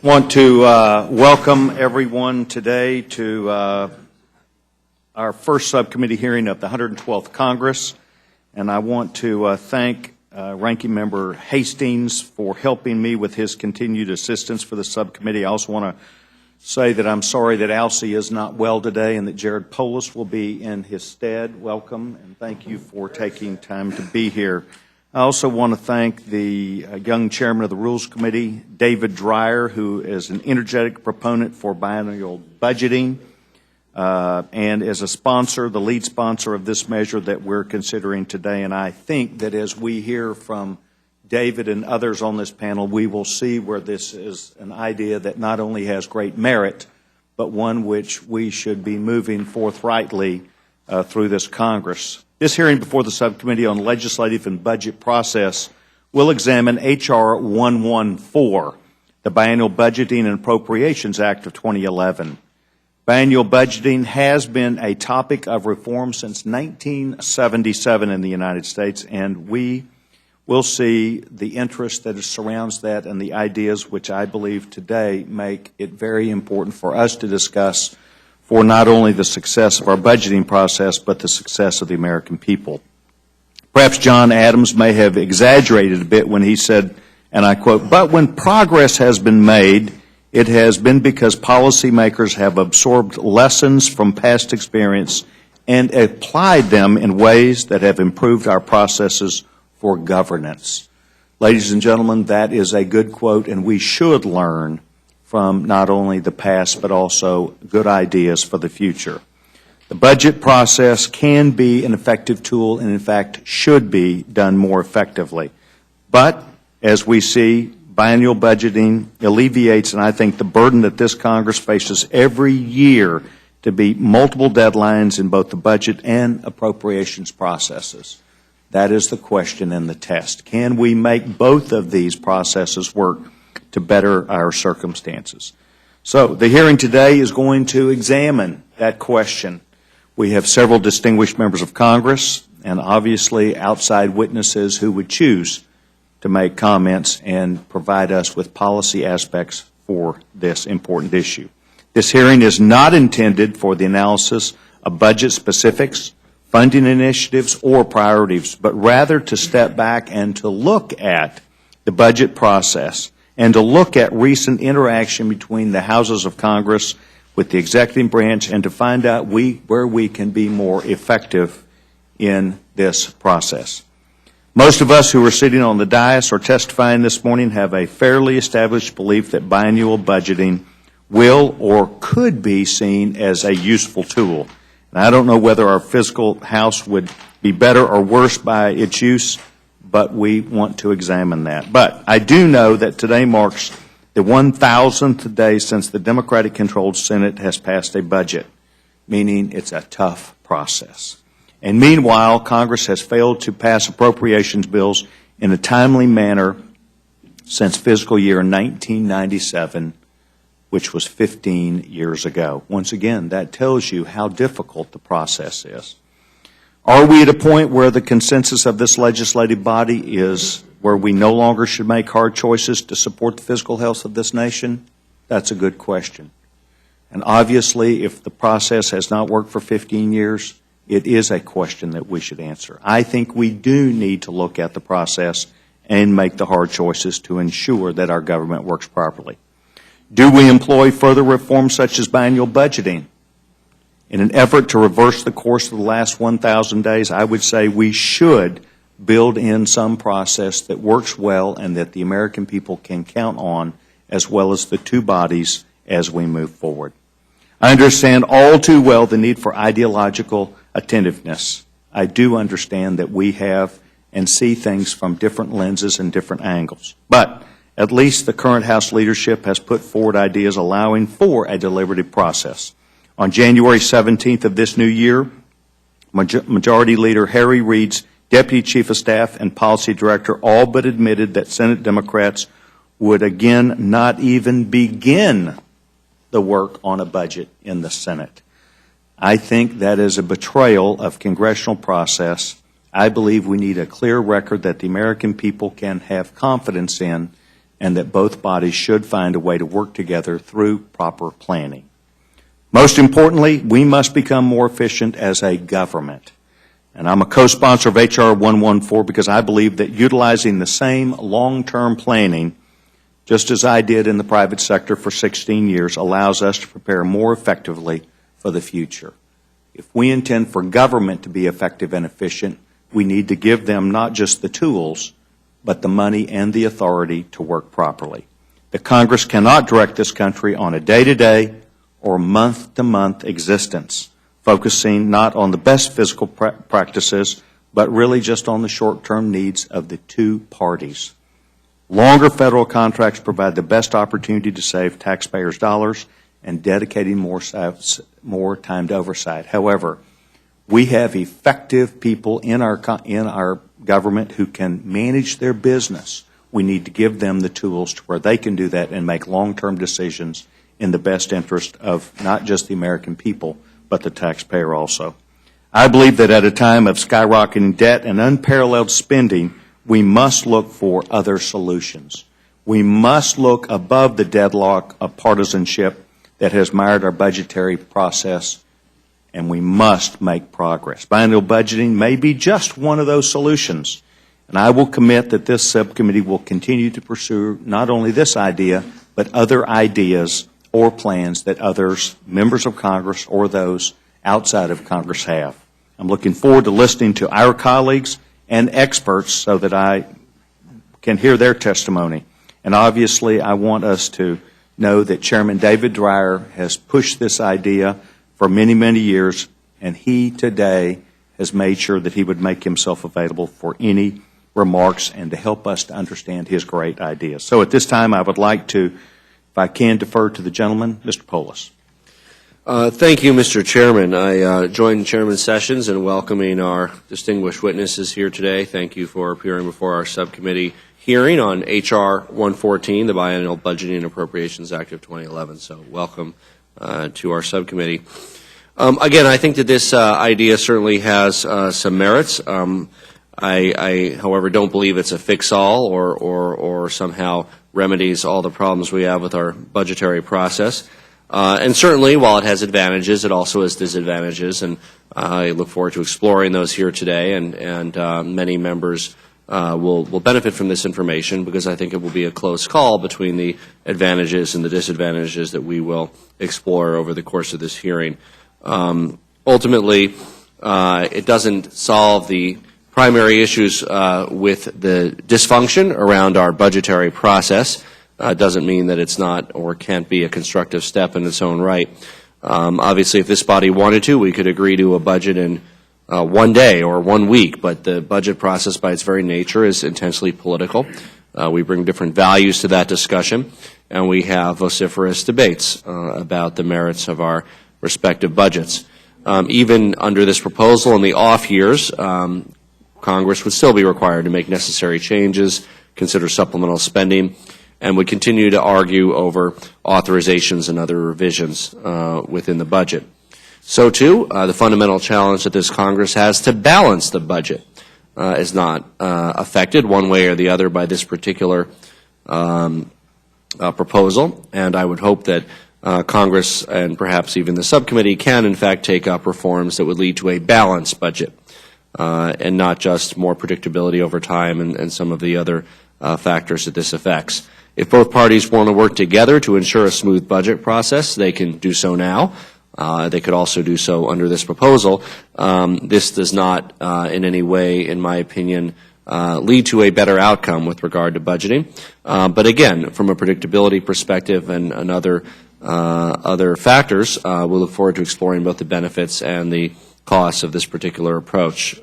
Want to welcome everyone today to our first subcommittee hearing of the 112th Congress, and I want to thank Ranking Member Hastings for helping me with his continued assistance for the subcommittee. I also want to say that I'm sorry that Alcee is not well today and that Jared Polis will be in his stead. Welcome, and thank you for taking time to be here. I also want to thank the young chairman of the Rules Committee, David Dreyer, who is an energetic proponent for biennial budgeting and is a sponsor, the lead sponsor of this measure that we're considering today. And I think that as we hear from David and others on this panel, we will see where this is an idea that not only has great merit, but one which we should be moving forthrightly through this Congress. This hearing before the Subcommittee on Legislative and Budget Process will examine H.R. 114, the Biennial Budgeting and Appropriations Act of 2011. Biennial budgeting has been a topic of reform since 1977 in the United States, and we will see the interest that surrounds that and the ideas which I believe today make it very important for us to discuss for not only the success of our budgeting process, but the success of the American people. Perhaps John Adams may have exaggerated a bit when he said, and I quote, "But when progress has been made, it has been because policymakers have absorbed lessons from past experience and applied them in ways that have improved our processes for governance." Ladies and gentlemen, that is a good quote, and we should learn from not only the past, but also good ideas for the future. The budget process can be an effective tool and, in fact, should be done more effectively. But, as we see, biennial budgeting alleviates, and I think, the burden that this Congress faces every year to beat multiple deadlines in both the budget and appropriations processes. That is the question and the test. Can we make both of these processes work to better our circumstances? So the hearing today is going to examine that question. We have several distinguished members of Congress and obviously outside witnesses who would choose to make comments and provide us with policy aspects for this important issue. This hearing is not intended for the analysis of budget specifics, funding initiatives, or priorities, but rather to step back and to look at the budget process and to look at recent interaction between the houses of Congress with the executive branch and to find out where we can be more effective in this process. Most of us who are sitting on the dais or testifying this morning have a fairly established belief that biennial budgeting will or could be seen as a useful tool. And I don't know whether our fiscal house would be better or worse by its use, but we want to examine that. But I do know that today marks the 1,000th day since the Democratic-controlled Senate has passed a budget, meaning it's a tough process. And meanwhile, Congress has failed to pass appropriations bills in a timely manner since fiscal year 1997, which was 15 years ago. Once again, that tells you how difficult the process is. Are we at a point where the consensus of this legislative body is where we no longer should make hard choices to support the fiscal health of this nation? That's a good question. And obviously, if the process has not worked for 15 years, it is a question that we should answer. I think we do need to look at the process and make the hard choices to ensure that our government works properly. Do we employ further reforms such as biennial budgeting? In an effort to reverse the course of the last 1,000 days, I would say we should build in some process that works well and that the American people can count on, as well as the two bodies, as we move forward. I understand all too well the need for ideological attentiveness. I do understand that we have and see things from different lenses and different angles. But at least the current House leadership has put forward ideas allowing for a deliberative process. On January 17th of this new year, Majority Leader Harry Reid's Deputy Chief of Staff and Policy Director all but admitted that Senate Democrats would again not even begin the work on a budget in the Senate. I think that is a betrayal of congressional process. I believe we need a clear record that the American people can have confidence in and that both bodies should find a way to work together through proper planning. Most importantly, we must become more efficient as a government. And I'm a co-sponsor of H.R. 114 because I believe that utilizing the same long-term planning, just as I did in the private sector for 16 years, allows us to prepare more effectively for the future. If we intend for government to be effective and efficient, we need to give them not just the tools, but the money and the authority to work properly. The Congress cannot direct this country on a day-to-day or month-to-month existence, focusing not on the best fiscal practices, but really just on the short-term needs of the two parties. Longer federal contracts provide the best opportunity to save taxpayers' dollars and dedicating more time to oversight. However, we have effective people in our government who can manage their business. We need to give them the tools to where they can do that and make long-term decisions in the best interest of not just the American people, but the taxpayer also. I believe that at a time of skyrocketing debt and unparalleled spending, we must look for other solutions. We must look above the deadlock of partisanship that has mired our budgetary process, and we must make progress. Biennial budgeting may be just one of those solutions, and I will commit that this subcommittee will continue to pursue not only this idea, but other ideas or plans that others, members of Congress or those outside of Congress have. I'm looking forward to listening to our colleagues and experts so that I can hear their testimony. And obviously, I want us to know that Chairman David Dreyer has pushed this idea for many, many years, and he today has made sure that he would make himself available for any remarks and to help us to understand his great ideas. So at this time, I would like to, if I can, defer to the gentleman, Mr. Polis. Thank you, Mr. Chairman. I join Chairman Sessions in welcoming our distinguished witnesses here today. Thank you for appearing before our subcommittee hearing on H.R. 114, the Biennial Budgeting and Appropriations Act of 2011. So welcome to our subcommittee. Again, I think that this idea certainly has some merits. I, however, don't believe it's a fix-all or somehow remedies all the problems we have with our budgetary process. And certainly, while it has advantages, it also has disadvantages, and I look forward to exploring those here today, and many members will benefit from this information because I think it will be a close call between the advantages and the disadvantages that we will explore over the course of this hearing. Ultimately, it doesn't solve the primary issues with the dysfunction around our budgetary process. Doesn't mean that it's not or can't be a constructive step in its own right. Obviously, if this body wanted to, we could agree to a budget in one day or 1 week, but the budget process by its very nature is intensely political. We bring different values to that discussion, and we have vociferous debates about the merits of our respective budgets. Even under this proposal in the off years, Congress would still be required to make necessary changes, consider supplemental spending, and would continue to argue over authorizations and other revisions within the budget. So, too, the fundamental challenge that this Congress has to balance the budget is not affected one way or the other by this particular proposal, and I would hope that Congress and perhaps even the subcommittee can, in fact, take up reforms that would lead to a balanced budget and not just more predictability over time and some of the other factors that this affects. If both parties want to work together to ensure a smooth budget process, they can do so now. They could also do so under this proposal. This does not in any way, in my opinion, lead to a better outcome with regard to budgeting. But again, from a predictability perspective and other factors, we'll look forward to exploring both the benefits and the costs of this particular approach.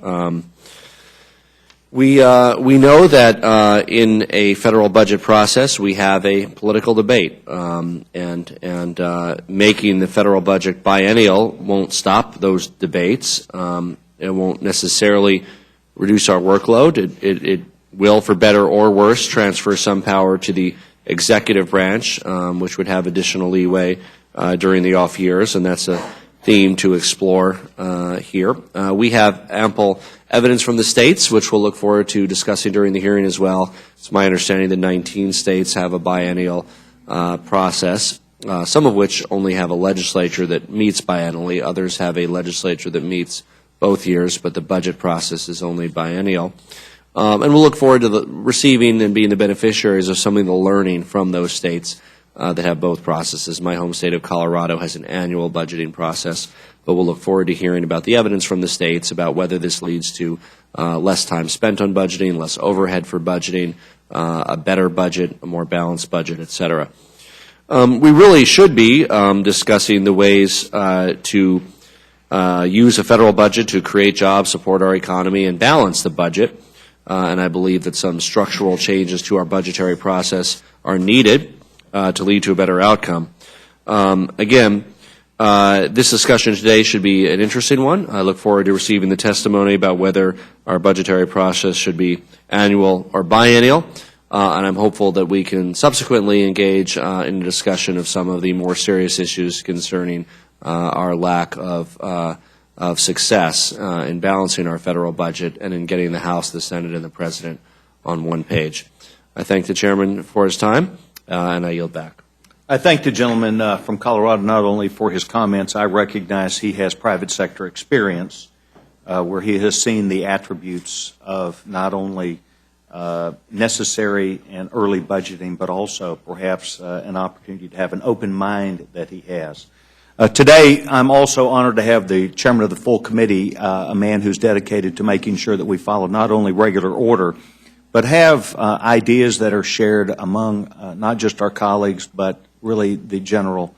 We know that in a federal budget process we have a political debate, and making the federal budget biennial won't stop those debates. It won't necessarily reduce our workload. It will, for better or worse, transfer some power to the executive branch, which would have additional leeway during the off years, and that's a theme to explore here. We have ample evidence from the states, which we'll look forward to discussing during the hearing as well. It's my understanding that 19 states have a biennial process, some of which only have a legislature that meets biennially. Others have a legislature that meets both years, but the budget process is only biennial. And we'll look forward to receiving and being the beneficiaries of some of the learning from those states that have both processes. My home state of Colorado has an annual budgeting process, but we'll look forward to hearing about the evidence from the states about whether this leads to less time spent on budgeting, less overhead for budgeting, a better budget, a more balanced budget, et cetera. We really should be discussing the ways to use a federal budget to create jobs, support our economy, and balance the budget. And I believe that some structural changes to our budgetary process are needed to lead to a better outcome. Again, this discussion today should be an interesting one. I look forward to receiving the testimony about whether our budgetary process should be annual or biennial. And I'm hopeful that we can subsequently engage in a discussion of some of the more serious issues concerning our lack of success in balancing our federal budget and in getting the House, the Senate, and the President on one page. I thank the Chairman for his time, and I yield back. I thank the gentleman from Colorado not only for his comments. I recognize he has private sector experience where he has seen the attributes of not only necessary and early budgeting, but also perhaps an opportunity to have an open mind that he has. Today, I'm also honored to have the chairman of the full committee, a man who's dedicated to making sure that we follow not only regular order, but have ideas that are shared among not just our colleagues, but really the general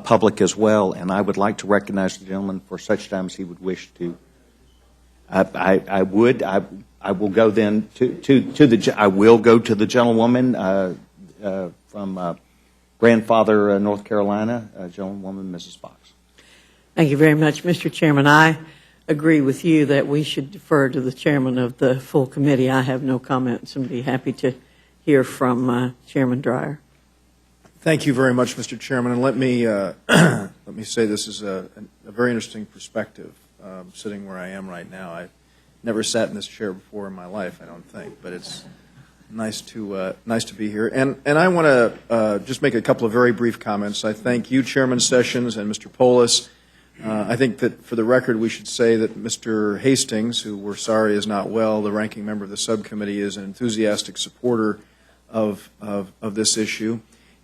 public as well. And I would like to recognize the gentleman for such time as he would wish to. I will go then I will go to the gentlewoman from Grandfather, North Carolina, gentlewoman Mrs. Fox. Thank you very much, Mr. Chairman. I agree with you that we should defer to the chairman of the full committee. I have no comments and be happy to hear from Chairman Dreyer. Thank you very much, Mr. Chairman. And let me let me say this is a very interesting perspective, sitting where I am right now. I've never sat in this chair before in my life, I don't think, but it's nice to be here. And I want to just make a couple of very brief comments. I thank you, Chairman Sessions, and Mr. Polis. I think that for the record we should say that Mr. Hastings, who we're sorry is not well, the ranking member of the subcommittee, is an enthusiastic supporter of this issue.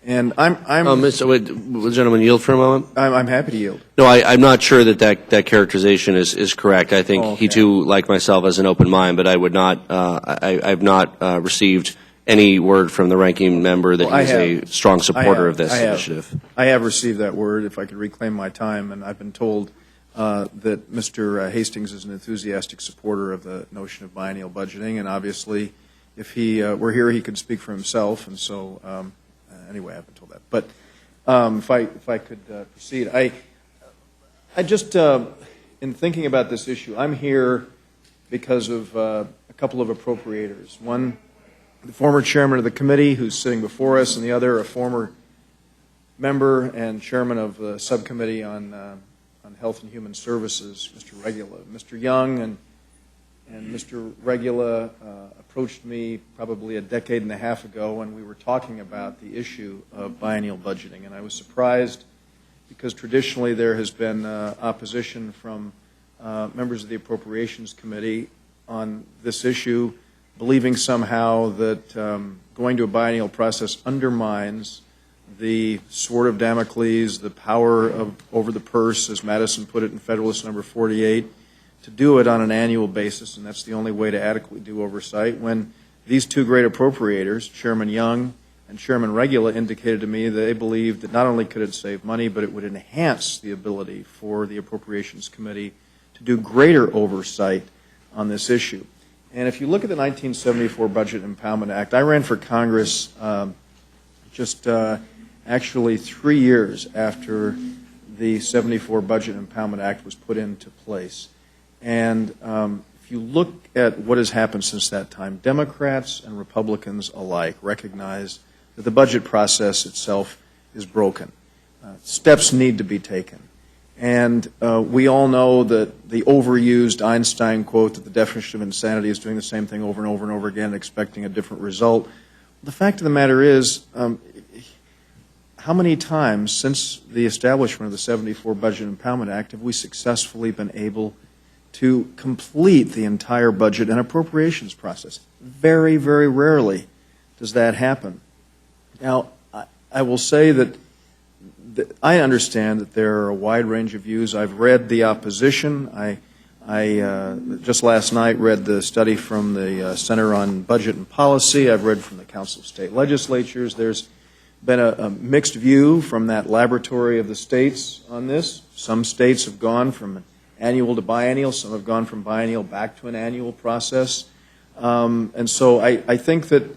And Will the gentleman yield for a moment? I'm happy to yield. No, I'm not sure that characterization is correct. I think okay. He too, like myself, has an open mind, but I would not. I've not received any word from the ranking member that he's a strong supporter of this initiative. I have received that word. If I could reclaim my time, and I've been told that Mr. Hastings is an enthusiastic supporter of the notion of biennial budgeting, and obviously, if he were here, he could speak for himself, and so. Anyway, I've been told that. But if I could proceed, I just in thinking about this issue, I'm here because of a couple of appropriators. One, the former chairman of the committee, who's sitting before us, and the other, a former member and chairman of the subcommittee on Health and Human Services, Mr. Regula. Mr. Young and Mr. Regula approached me probably a decade and a half ago when we were talking about the issue of biennial budgeting. And I was surprised because traditionally there has been opposition from members of the Appropriations Committee on this issue, believing somehow that going to a biennial process undermines the sword of Damocles, the power over the purse, as Madison put it in Federalist Number 48, to do it on an annual basis, and that's the only way to adequately do oversight. When these two great appropriators, Chairman Young and Chairman Regula, indicated to me that they believed that not only could it save money, but it would enhance the ability for the Appropriations Committee to do greater oversight on this issue. And if you look at the 1974 Budget Impoundment Act, I ran for Congress actually 3 years after the 74 Budget Impoundment Act was put into place. And if you look at what has happened since that time, Democrats and Republicans alike recognize that the budget process itself is broken. Steps need to be taken. And we all know that the overused Einstein quote that the definition of insanity is doing the same thing over and over and over again, expecting a different result. The fact of the matter is, how many times since the establishment of the 74 Budget Impoundment Act have we successfully been able to complete the entire budget and appropriations process? Very, very rarely does that happen. Now, I will say that I understand that there are a wide range of views. I've read the opposition. I just last night read the study from the Center on Budget and Policy. I've read from the Council of State Legislatures. There's been a mixed view from that laboratory of the states on this. Some states have gone from annual to biennial. Some have gone from biennial back to an annual process. And so I think that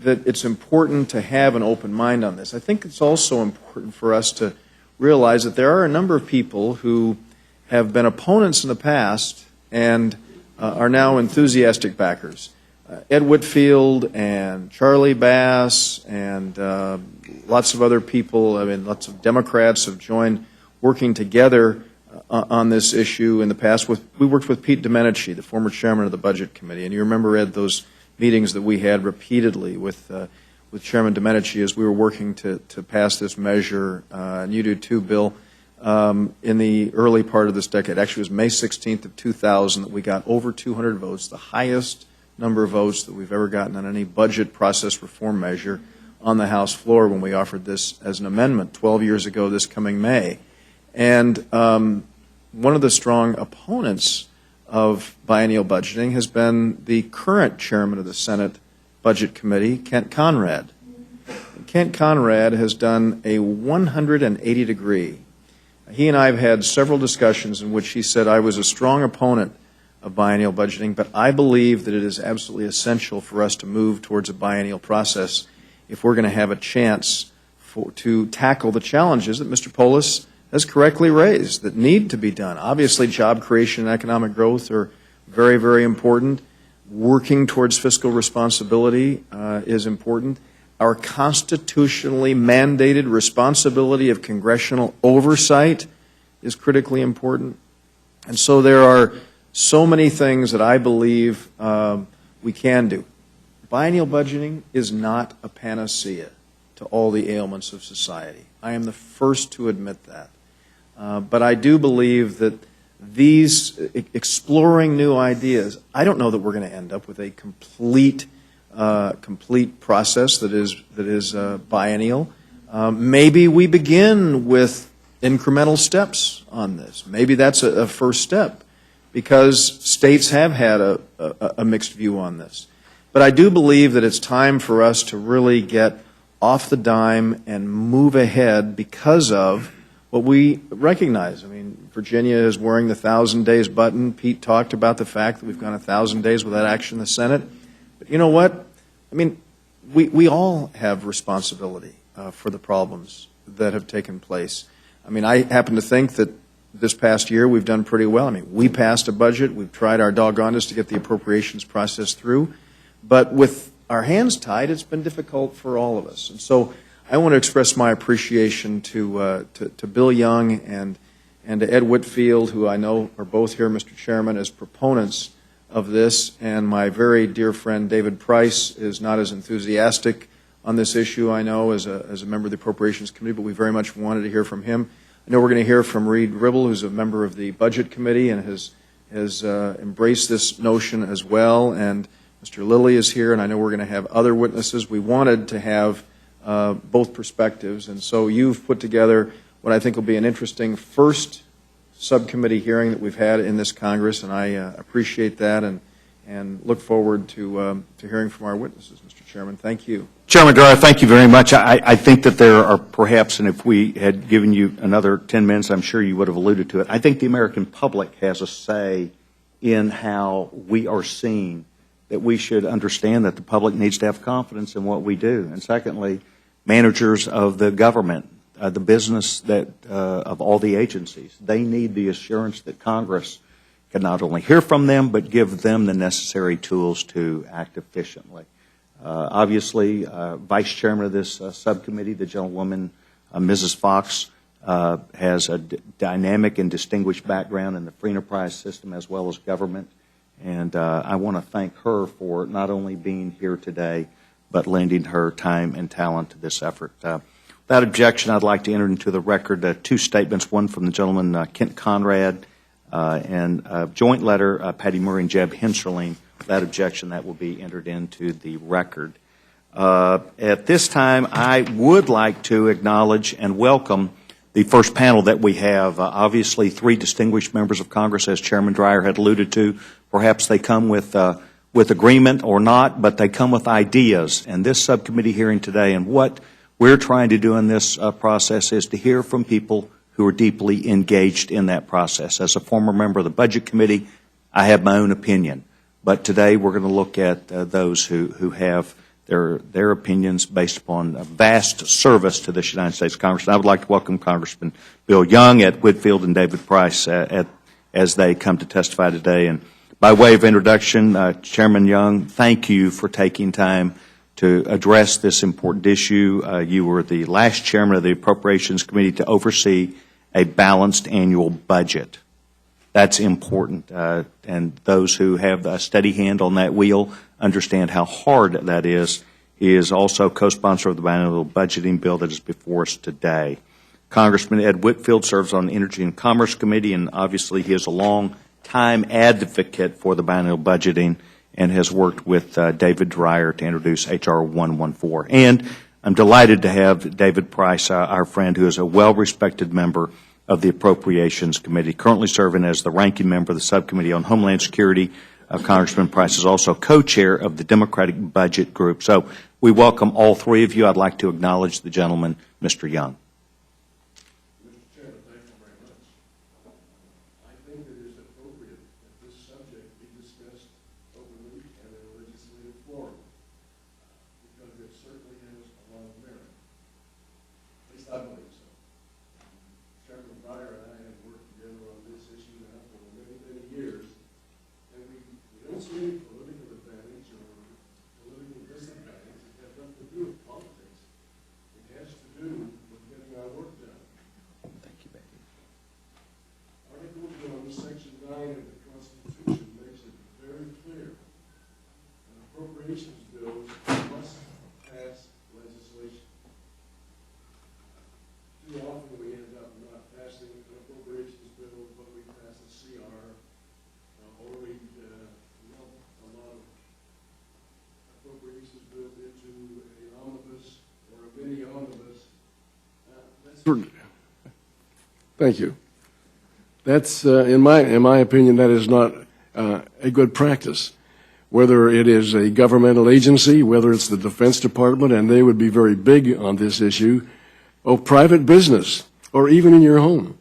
it's important to have an open mind on this. I think it's also important for us to realize that there are a number of people who have been opponents in the past and are now enthusiastic backers. Ed Whitfield and Charlie Bass and lots of other people, I mean, lots of Democrats have joined working together on this issue in the past. We worked with Pete Domenici, the former chairman of the Budget Committee, and you remember, Ed, those meetings that we had repeatedly with Chairman Domenici as we were working to pass this measure, and you do too, Bill, in the early part of this decade. Actually, it was May 16th of 2000 that we got over 200 votes, the highest number of votes that we've ever gotten on any budget process reform measure on the House floor when we offered this as an amendment 12 years ago this coming May. And one of the strong opponents of biennial budgeting has been the current chairman of the Senate Budget Committee, Kent Conrad. Kent Conrad has done a 180-degree. He and I have had several discussions in which he said I was a strong opponent of biennial budgeting, but I believe that it is absolutely essential for us to move towards a biennial process if we're going to have a chance to tackle the challenges that Mr. Polis has correctly raised that need to be done. Obviously, job creation and economic growth are very, very important. Working towards fiscal responsibility is important. Our constitutionally mandated responsibility of congressional oversight is critically important. And so there are so many things that I believe we can do. Biennial budgeting is not a panacea to all the ailments of society. I am the first to admit that. But I do believe that these exploring new ideas, I don't know that we're going to end up with a complete process that is biennial. Maybe we begin with incremental steps on this. Maybe that's a first step, because states have had a mixed view on this. But I do believe that it's time for us to really get off the dime and move ahead because of what we recognize. I mean, Virginia is wearing the 1,000 days button. Pete talked about the fact that we've gone 1,000 days without action in the Senate. But you know what? I mean, we all have responsibility for the problems that have taken place. I mean, I happen to think that this past year we've done pretty well. I mean, we passed a budget. We've tried our doggonedest to get the appropriations process through. But with our hands tied, it's been difficult for all of us. And so I want to express my appreciation to Bill Young and to Ed Whitfield, who I know are both here, Mr. Chairman, as proponents of this. And my very dear friend David Price is not as enthusiastic on this issue, I know, as a member of the Appropriations Committee, but we very much wanted to hear from him. I know we're going to hear from Reed Ribble, who's a member of the Budget Committee and has embraced this notion as well. And Mr. Lilly is here, and I know we're going to have other witnesses. We wanted to have both perspectives, and so you've put together what I think will be an interesting first subcommittee hearing that we've had in this Congress, and I appreciate that and look forward to hearing from our witnesses, Mr. Chairman. Thank you. Chairman Dara, thank you very much. I think that there are perhaps, and if we had given you another 10 minutes, I'm sure you would have alluded to it. I think the American public has a say in how we are seen, that we should understand that the public needs to have confidence in what we do. And secondly, managers of the government, the business of all the agencies, they need the assurance that Congress can not only hear from them, but give them the necessary tools to act efficiently. Obviously, Vice Chairman of this subcommittee, the gentlewoman, Mrs. Fox, has a dynamic and distinguished background in the free enterprise system as well as government. And I want to thank her for not only being here today, but lending her time and talent to this effort. Without objection, I'd like to enter into the record two statements, one from the gentleman Kent Conrad and a joint letter, Patty Murray and Jeb Henserling. Without objection, that will be entered into the record. At this time, I would like to acknowledge and welcome the first panel that we have. Obviously, three distinguished members of Congress, as Chairman Dreyer had alluded to. Perhaps they come with agreement or not, but they come with ideas. And this subcommittee hearing today, and what we're trying to do in this process, is to hear from people who are deeply engaged in that process. As a former member of the Budget Committee, I have my own opinion. But today we're going to look at those who have their opinions based upon a vast service to this United States Congress. And I would like to welcome Congressman Bill Young, Ed Whitfield, and David Price as they come to testify today. And by way of introduction, Chairman Young, thank you for taking time to address this important issue. You were the last chairman of the Appropriations Committee to oversee a balanced annual budget. That's important, and those who have a steady hand on that wheel understand how hard that is. He is also co-sponsor of the biennial budgeting bill that is before us today. Congressman Ed Whitfield serves on the Energy and Commerce Committee, and obviously he is a long-time advocate for the biennial budgeting and has worked with David Dreyer to introduce H.R. 114. And I'm delighted to have David Price, our friend, who is a well-respected member of the Appropriations Committee, currently serving as the ranking member of the Subcommittee on Homeland Security. Congressman Price is also co-chair of the Democratic Budget Group. So we welcome all three of you. I'd like to acknowledge the gentleman, Mr. Young. Bills must pass legislation. Too often we end up not passing an appropriations bill, but we pass a CR, or we lump a lot of appropriations bills into an omnibus or a mini omnibus. Thank you. That's, in my opinion, that is not a good practice. Whether it is a governmental agency, whether it's the Defense Department, and they would be very big on this issue, or private business, or even in your home.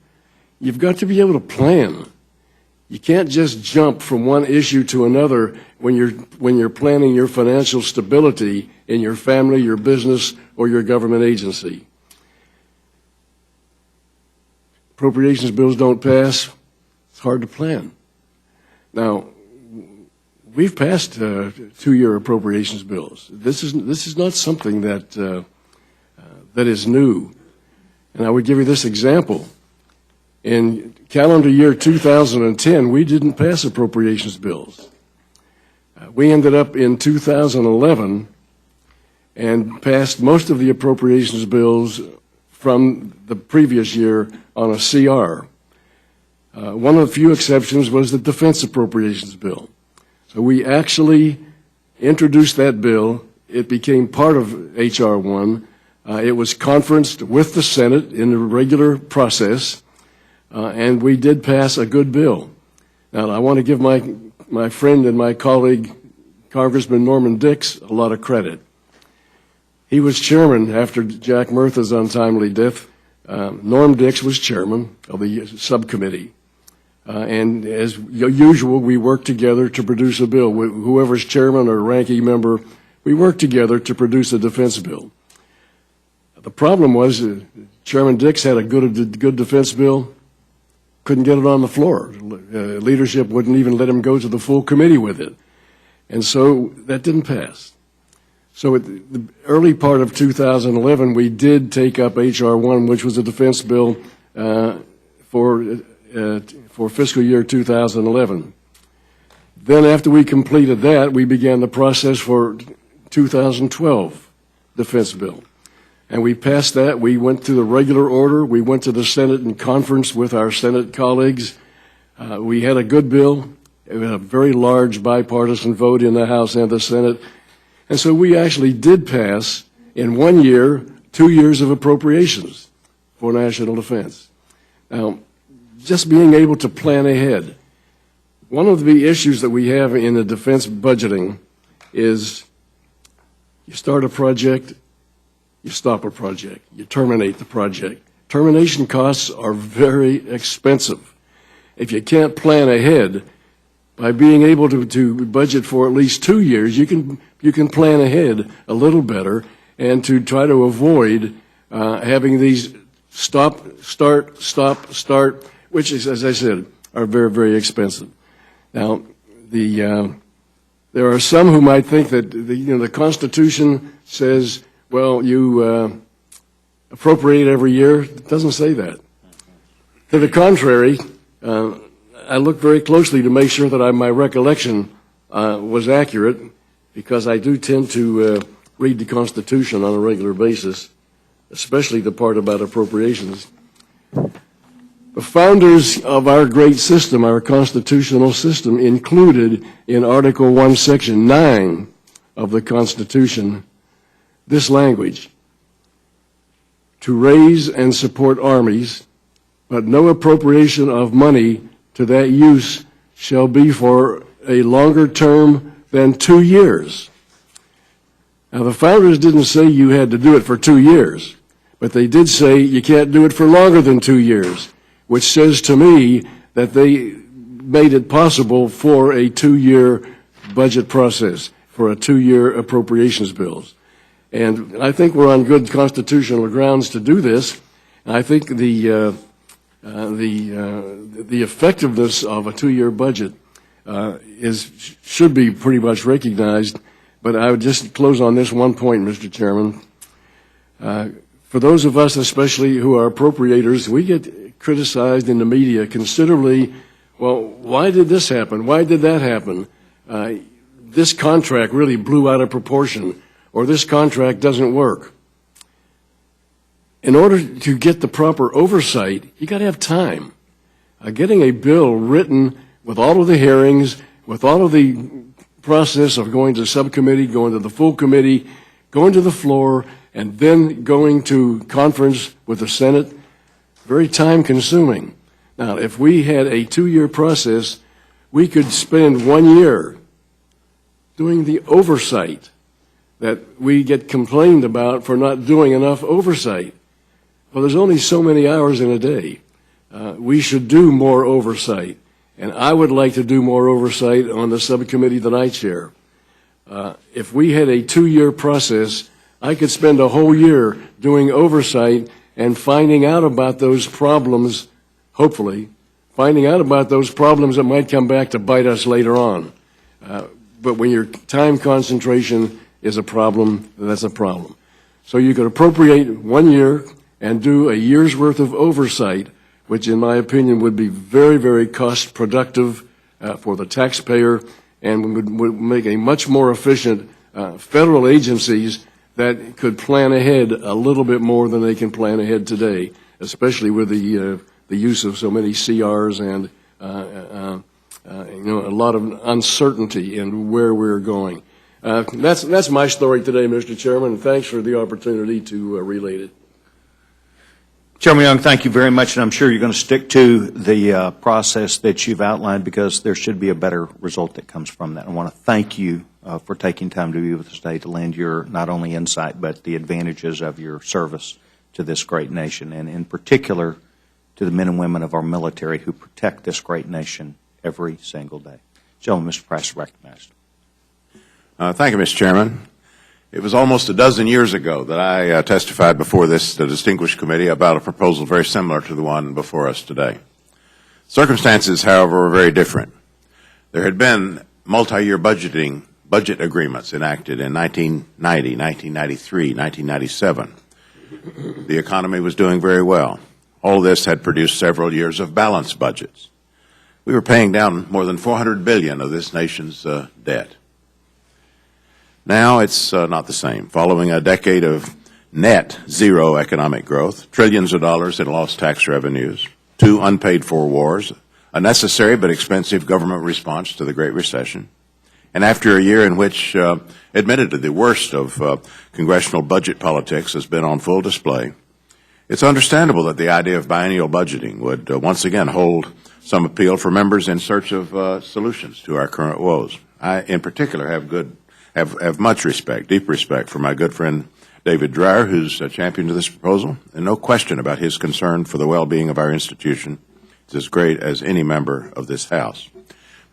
You've got to be able to plan. You can't just jump from one issue to another when you're planning your financial stability in your family, your business, or your government agency. Appropriations bills don't pass, it's hard to plan. Now, we've passed two-year appropriations bills. This is not something that is new. And I would give you this example. In calendar year 2010, we didn't pass appropriations bills. We ended up in 2011 and passed most of the appropriations bills from the previous year on a CR. One of the few exceptions was the defense appropriations bill. So we actually introduced that bill. It became part of H.R. 1. It was conferenced with the Senate in the regular process, and we did pass a good bill. Now, I want to give my friend and my colleague, Congressman Norman Dix, a lot of credit. He was chairman after Jack Murtha's untimely death. Norm Dix was chairman of the subcommittee. And as usual, we worked together to produce a bill. Whoever's chairman or ranking member, we worked together to produce a defense bill. The problem was Chairman Dix had a good defense bill, couldn't get it on the floor. Leadership wouldn't even let him go to the full committee with it. And so that didn't pass. So at the early part of 2011, we did take up H.R. 1, which was a defense bill for fiscal year 2011. Then after we completed that, we began the process for 2012 defense bill. And we passed that. We went through the regular order. We went to the Senate in conference with our Senate colleagues. We had a good bill. It was a very large bipartisan vote in the House and the Senate. And so we actually did pass, in 1 year, 2 years of appropriations for national defense. Now, just being able to plan ahead. One of the issues that we have in the defense budgeting is you start a project, you stop a project, you terminate the project. Termination costs are very expensive. If you can't plan ahead, by being able to budget for at least 2 years, you can plan ahead a little better and to try to avoid having these stop, start, which is, as I said, are very, very expensive. Now, there are some who might think that the Constitution says, well, you appropriate every year. It doesn't say that. To the contrary, I looked very closely to make sure that my recollection was accurate, because I do tend to read the Constitution on a regular basis, especially the part about appropriations. The founders of our great system, our constitutional system, included in Article 1, Section 9 of the Constitution this language: to raise and support armies, but no appropriation of money to that use shall be for a longer term than 2 years. Now, the founders didn't say you had to do it for 2 years, but they did say you can't do it for longer than 2 years, which says to me that they made it possible for a 2-year budget process, for a 2-year appropriations bills. And I think we're on good constitutional grounds to do this. I think the effectiveness of a 2-year budget should be pretty much recognized. But I would just close on this one point, Mr. Chairman. For those of us, especially who are appropriators, we get criticized in the media considerably. Well, why did this happen? Why did that happen? This contract really blew out of proportion, or this contract doesn't work. In order to get the proper oversight, you got to have time. Getting a bill written with all of the hearings, with all of the process of going to subcommittee, going to the full committee, going to the floor, and then going to conference with the Senate, very time consuming. Now, if we had a 2-year process, we could spend 1 year doing the oversight that we get complained about for not doing enough oversight. Well, there's only so many hours in a day. We should do more oversight, and I would like to do more oversight on the subcommittee that I chair. If we had a 2-year process, I could spend a whole year doing oversight and finding out about those problems, hopefully, finding out about those problems that might come back to bite us later on. But when your time concentration is a problem, that's a problem. So you could appropriate 1 year and do a year's worth of oversight, which in my opinion would be very, very cost productive for the taxpayer, and would make a much more efficient federal agencies that could plan ahead a little bit more than they can plan ahead today, especially with the use of so many CRs and a lot of uncertainty in where we're going. That's my story today, Mr. Chairman, and thanks for the opportunity to relate it. Chairman Young, thank you very much, and I'm sure you're going to stick to the process that you've outlined, because there should be a better result that comes from that. I want to thank you for taking time to be with us today to lend your not only insight but the advantages of your service to this great nation, and in particular to the men and women of our military who protect this great nation every single day. Gentlemen, Mr. Price is recognized. Thank you, Mr. Chairman. It was almost a dozen years ago that I testified before this distinguished committee about a proposal very similar to the one before us today. Circumstances, however, were very different. There had been multi-year budget agreements enacted in 1990, 1993, 1997. The economy was doing very well. All this had produced several years of balanced budgets. We were paying down more than $400 billion of this nation's debt. Now it's not the same. Following a decade of net zero economic growth, trillions of dollars in lost tax revenues, 2 unpaid-for wars, a necessary but expensive government response to the Great Recession, and after a year in which, admittedly, the worst of congressional budget politics has been on full display, it's understandable that the idea of biennial budgeting would once again hold some appeal for members in search of solutions to our current woes. I, in particular, have much respect, deep respect for my good friend David Dreyer, who's a champion of this proposal, and no question about his concern for the well-being of our institution. It's as great as any member of this House.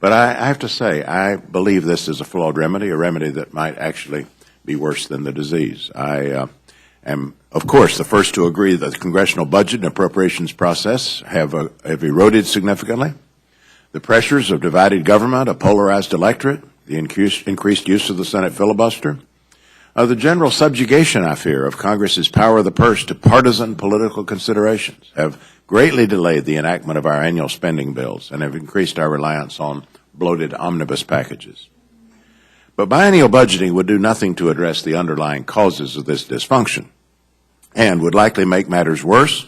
But I have to say, I believe this is a flawed remedy, a remedy that might actually be worse than the disease. I am, of course, the first to agree that the congressional budget and appropriations process have eroded significantly. The pressures of divided government, a polarized electorate, the increased use of the Senate filibuster, the general subjugation, I fear, of Congress's power of the purse to partisan political considerations have greatly delayed the enactment of our annual spending bills and have increased our reliance on bloated omnibus packages. But biennial budgeting would do nothing to address the underlying causes of this dysfunction and would likely make matters worse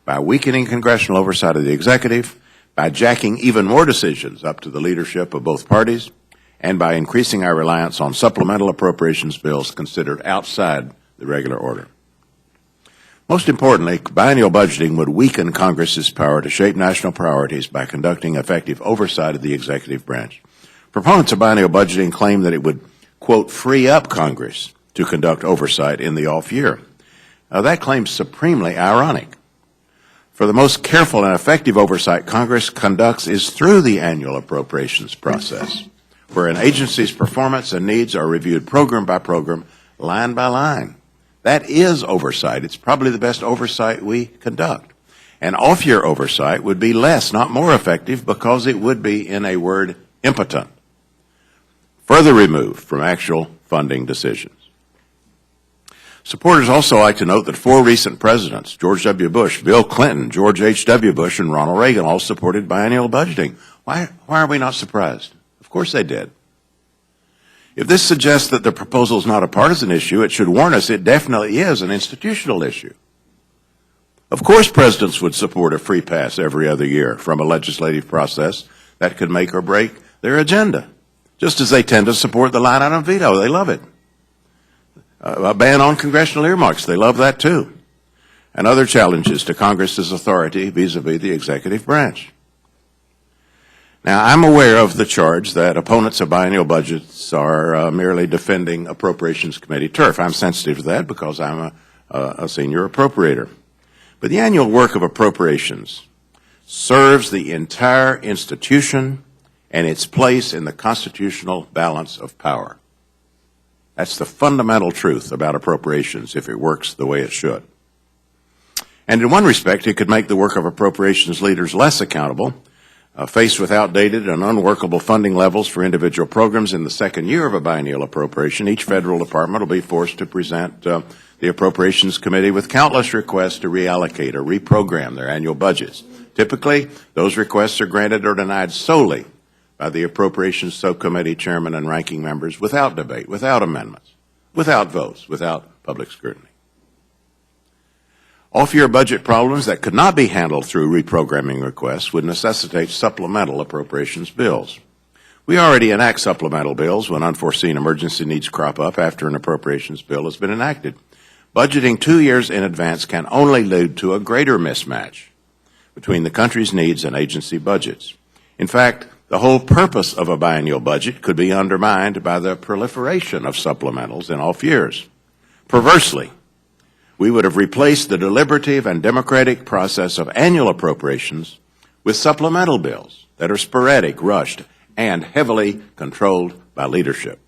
by weakening congressional oversight of the executive, by jacking even more decisions up to the leadership of both parties, and by increasing our reliance on supplemental appropriations bills considered outside the regular order. Most importantly, biennial budgeting would weaken Congress's power to shape national priorities by conducting effective oversight of the executive branch. Proponents of biennial budgeting claim that it would, quote, free up Congress to conduct oversight in the off year. Now, that claim is supremely ironic. For the most careful and effective oversight Congress conducts is through the annual appropriations process, where an agency's performance and needs are reviewed program by program, line by line. That is oversight. It's probably the best oversight we conduct. And off-year oversight would be less, not more effective, because it would be, in a word, impotent, further removed from actual funding decisions. Supporters also like to note that 4 recent presidents, George W. Bush, Bill Clinton, George H.W. Bush, and Ronald Reagan, all supported biennial budgeting. Why are we not surprised? Of course they did. If this suggests that the proposal is not a partisan issue, it should warn us it definitely is an institutional issue. Of course presidents would support a free pass every other year from a legislative process that could make or break their agenda, just as they tend to support the line item veto. They love it. A ban on congressional earmarks, they love that too. And other challenges to Congress's authority vis-a-vis the executive branch. Now, I'm aware of the charge that opponents of biennial budgets are merely defending Appropriations Committee turf. I'm sensitive to that because I'm a senior appropriator. But the annual work of appropriations serves the entire institution and its place in the constitutional balance of power. That's the fundamental truth about appropriations if it works the way it should. And in one respect, it could make the work of appropriations leaders less accountable. Faced with outdated and unworkable funding levels for individual programs in the second year of a biennial appropriation, each federal department will be forced to present the Appropriations Committee with countless requests to reallocate or reprogram their annual budgets. Typically, those requests are granted or denied solely by the Appropriations Subcommittee chairman and ranking members without debate, without amendments, without votes, without public scrutiny. Off-year budget problems that could not be handled through reprogramming requests would necessitate supplemental appropriations bills. We already enact supplemental bills when unforeseen emergency needs crop up after an appropriations bill has been enacted. Budgeting 2 years in advance can only lead to a greater mismatch between the country's needs and agency budgets. In fact, the whole purpose of a biennial budget could be undermined by the proliferation of supplementals in off years. Perversely, we would have replaced the deliberative and democratic process of annual appropriations with supplemental bills that are sporadic, rushed, and heavily controlled by leadership.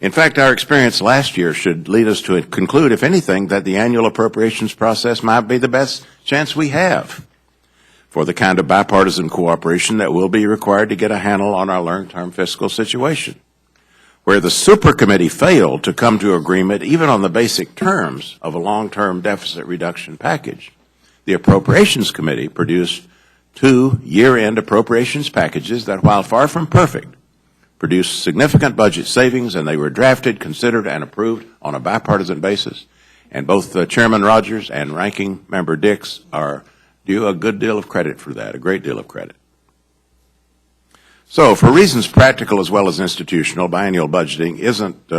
In fact, our experience last year should lead us to conclude, if anything, that the annual appropriations process might be the best chance we have for the kind of bipartisan cooperation that will be required to get a handle on our long-term fiscal situation. Where the Supercommittee failed to come to agreement even on the basic terms of a long-term deficit reduction package, the Appropriations Committee produced 2 year-end appropriations packages that, while far from perfect, produced significant budget savings, and they were drafted, considered, and approved on a bipartisan basis. And both Chairman Rogers and Ranking Member Dix are due a good deal of credit for that, a great deal of credit. So, for reasons practical as well as institutional, biennial budgeting isn't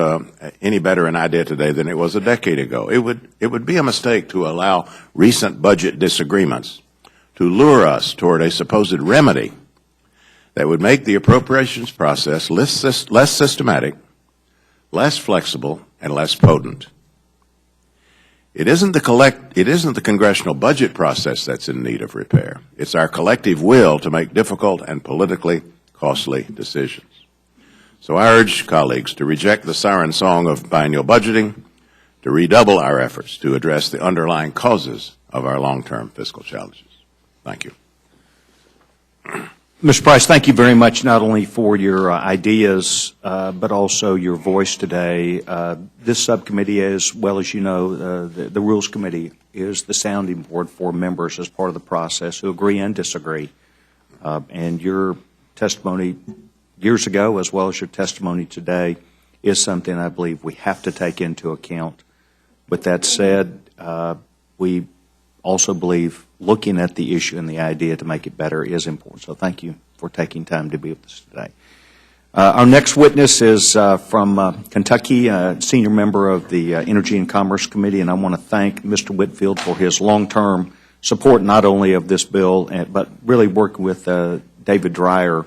any better an idea today than it was a decade ago. It would be a mistake to allow recent budget disagreements to lure us toward a supposed remedy that would make the appropriations process less systematic, less flexible, and less potent. It isn't the congressional budget process that's in need of repair. It's our collective will to make difficult and politically costly decisions. So I urge colleagues to reject the siren song of biennial budgeting, to redouble our efforts to address the underlying causes of our long-term fiscal challenges. Thank you. Mr. Price, thank you very much not only for your ideas, but also your voice today. This subcommittee, as well as you know, the Rules Committee is the sounding board for members as part of the process who agree and disagree. And your testimony years ago, as well as your testimony today, is something I believe we have to take into account. With that said, we also believe looking at the issue and the idea to make it better is important. So thank you for taking time to be with us today. Our next witness is from Kentucky, a senior member of the Energy and Commerce Committee, and I want to thank Mr. Whitfield for his long-term support not only of this bill, but really working with David Dreyer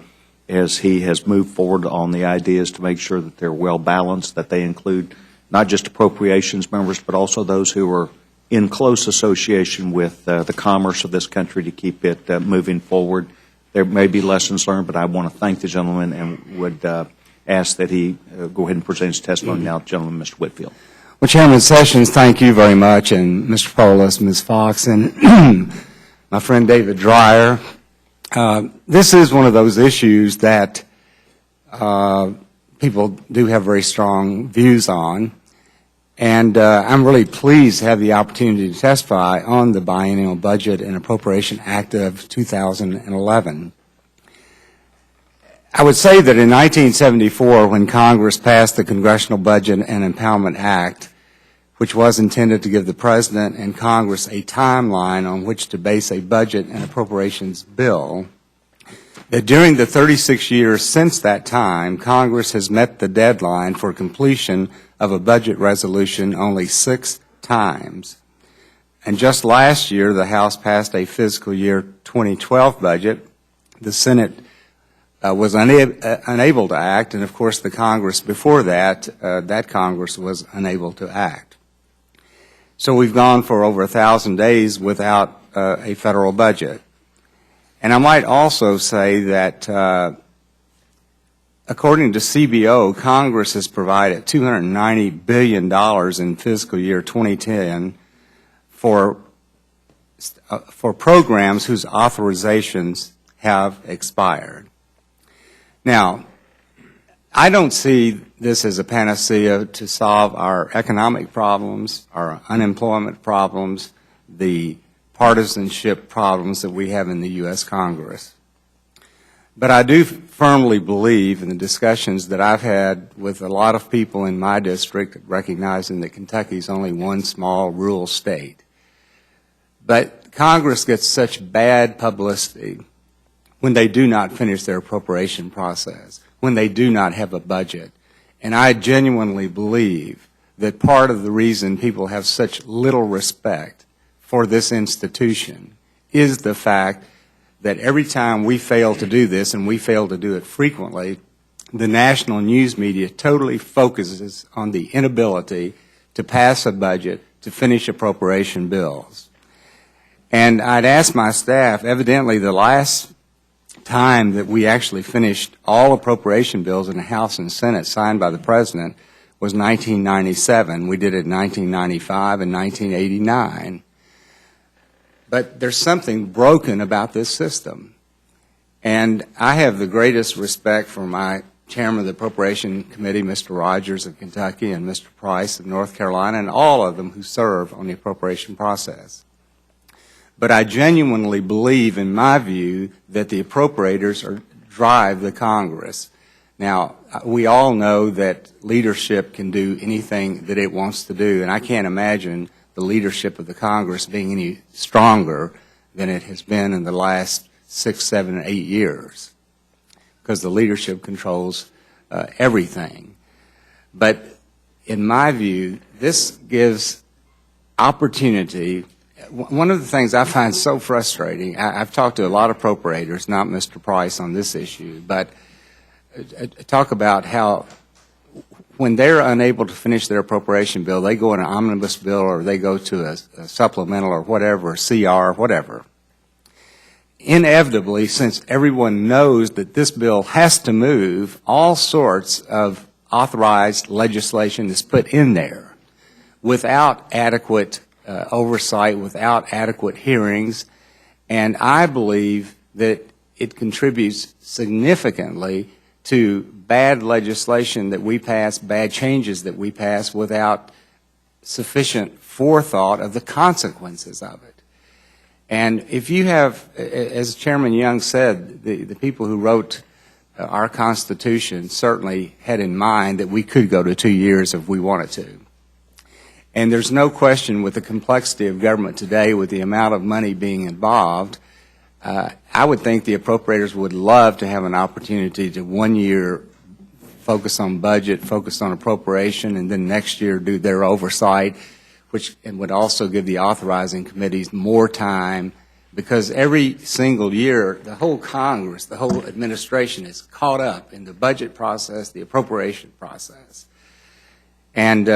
as he has moved forward on the ideas to make sure that they're well balanced, that they include not just appropriations members, but also those who are in close association with the commerce of this country to keep it moving forward. There may be lessons learned, but I want to thank the gentleman and would ask that he go ahead and present his testimony now, gentleman, Mr. Whitfield. Well, Chairman Sessions, thank you very much, and Mr. Polis, Ms. Fox, and my friend David Dreyer. This is one of those issues that people do have very strong views on. And I'm really pleased to have the opportunity to testify on the Biennial Budget and Appropriation Act of 2011. I would say that in 1974, when Congress passed the Congressional Budget and Empowerment Act, which was intended to give the President and Congress a timeline on which to base a budget and appropriations bill, that during the 36 years since that time, Congress has met the deadline for completion of a budget resolution only 6 times. And just last year, the House passed a fiscal year 2012 budget. The Senate was unable to act, and of course the Congress before that, that Congress was unable to act. So we've gone for over 1,000 days without a federal budget. And I might also say that according to CBO, Congress has provided $290 billion in fiscal year 2010 for programs whose authorizations have expired. Now, I don't see this as a panacea to solve our economic problems, our unemployment problems, the partisanship problems that we have in the U.S. Congress. But I do firmly believe in the discussions that I've had with a lot of people in my district, recognizing that Kentucky is only one small rural state. But Congress gets such bad publicity when they do not finish their appropriation process, when they do not have a budget. And I genuinely believe that part of the reason people have such little respect for this institution is the fact that every time we fail to do this, and we fail to do it frequently, the national news media totally focuses on the inability to pass a budget, to finish appropriation bills. And I'd ask my staff, evidently the last time that we actually finished all appropriation bills in the House and Senate signed by the President was 1997. We did it in 1995 and 1989. But there's something broken about this system. And I have the greatest respect for my chairman of the Appropriation Committee, Mr. Rogers of Kentucky, and Mr. Price of North Carolina, and all of them who serve on the appropriation process. But I genuinely believe, in my view, that the appropriators drive the Congress. Now, we all know that leadership can do anything that it wants to do, and I can't imagine the leadership of the Congress being any stronger than it has been in the last 6, 7, 8 years, because the leadership controls everything. But in my view, this gives opportunity. One of the things I find so frustrating, I've talked to a lot of appropriators, not Mr. Price on this issue, but talk about how when they're unable to finish their appropriation bill, they go in an omnibus bill or they go to a supplemental or whatever, CR, whatever. Inevitably, since everyone knows that this bill has to move, all sorts of authorized legislation is put in there without adequate oversight, without adequate hearings, and I believe that it contributes significantly to bad legislation that we pass, bad changes that we pass without sufficient forethought of the consequences of it. And if you have, as Chairman Young said, the people who wrote our Constitution certainly had in mind that we could go to 2 years if we wanted to. And there's no question with the complexity of government today, with the amount of money being involved, I would think the appropriators would love to have an opportunity to 1 year focus on budget, focus on appropriation, and then next year do their oversight, which would also give the authorizing committees more time, because every single year the whole Congress, the whole administration is caught up in the budget process, the appropriation process. And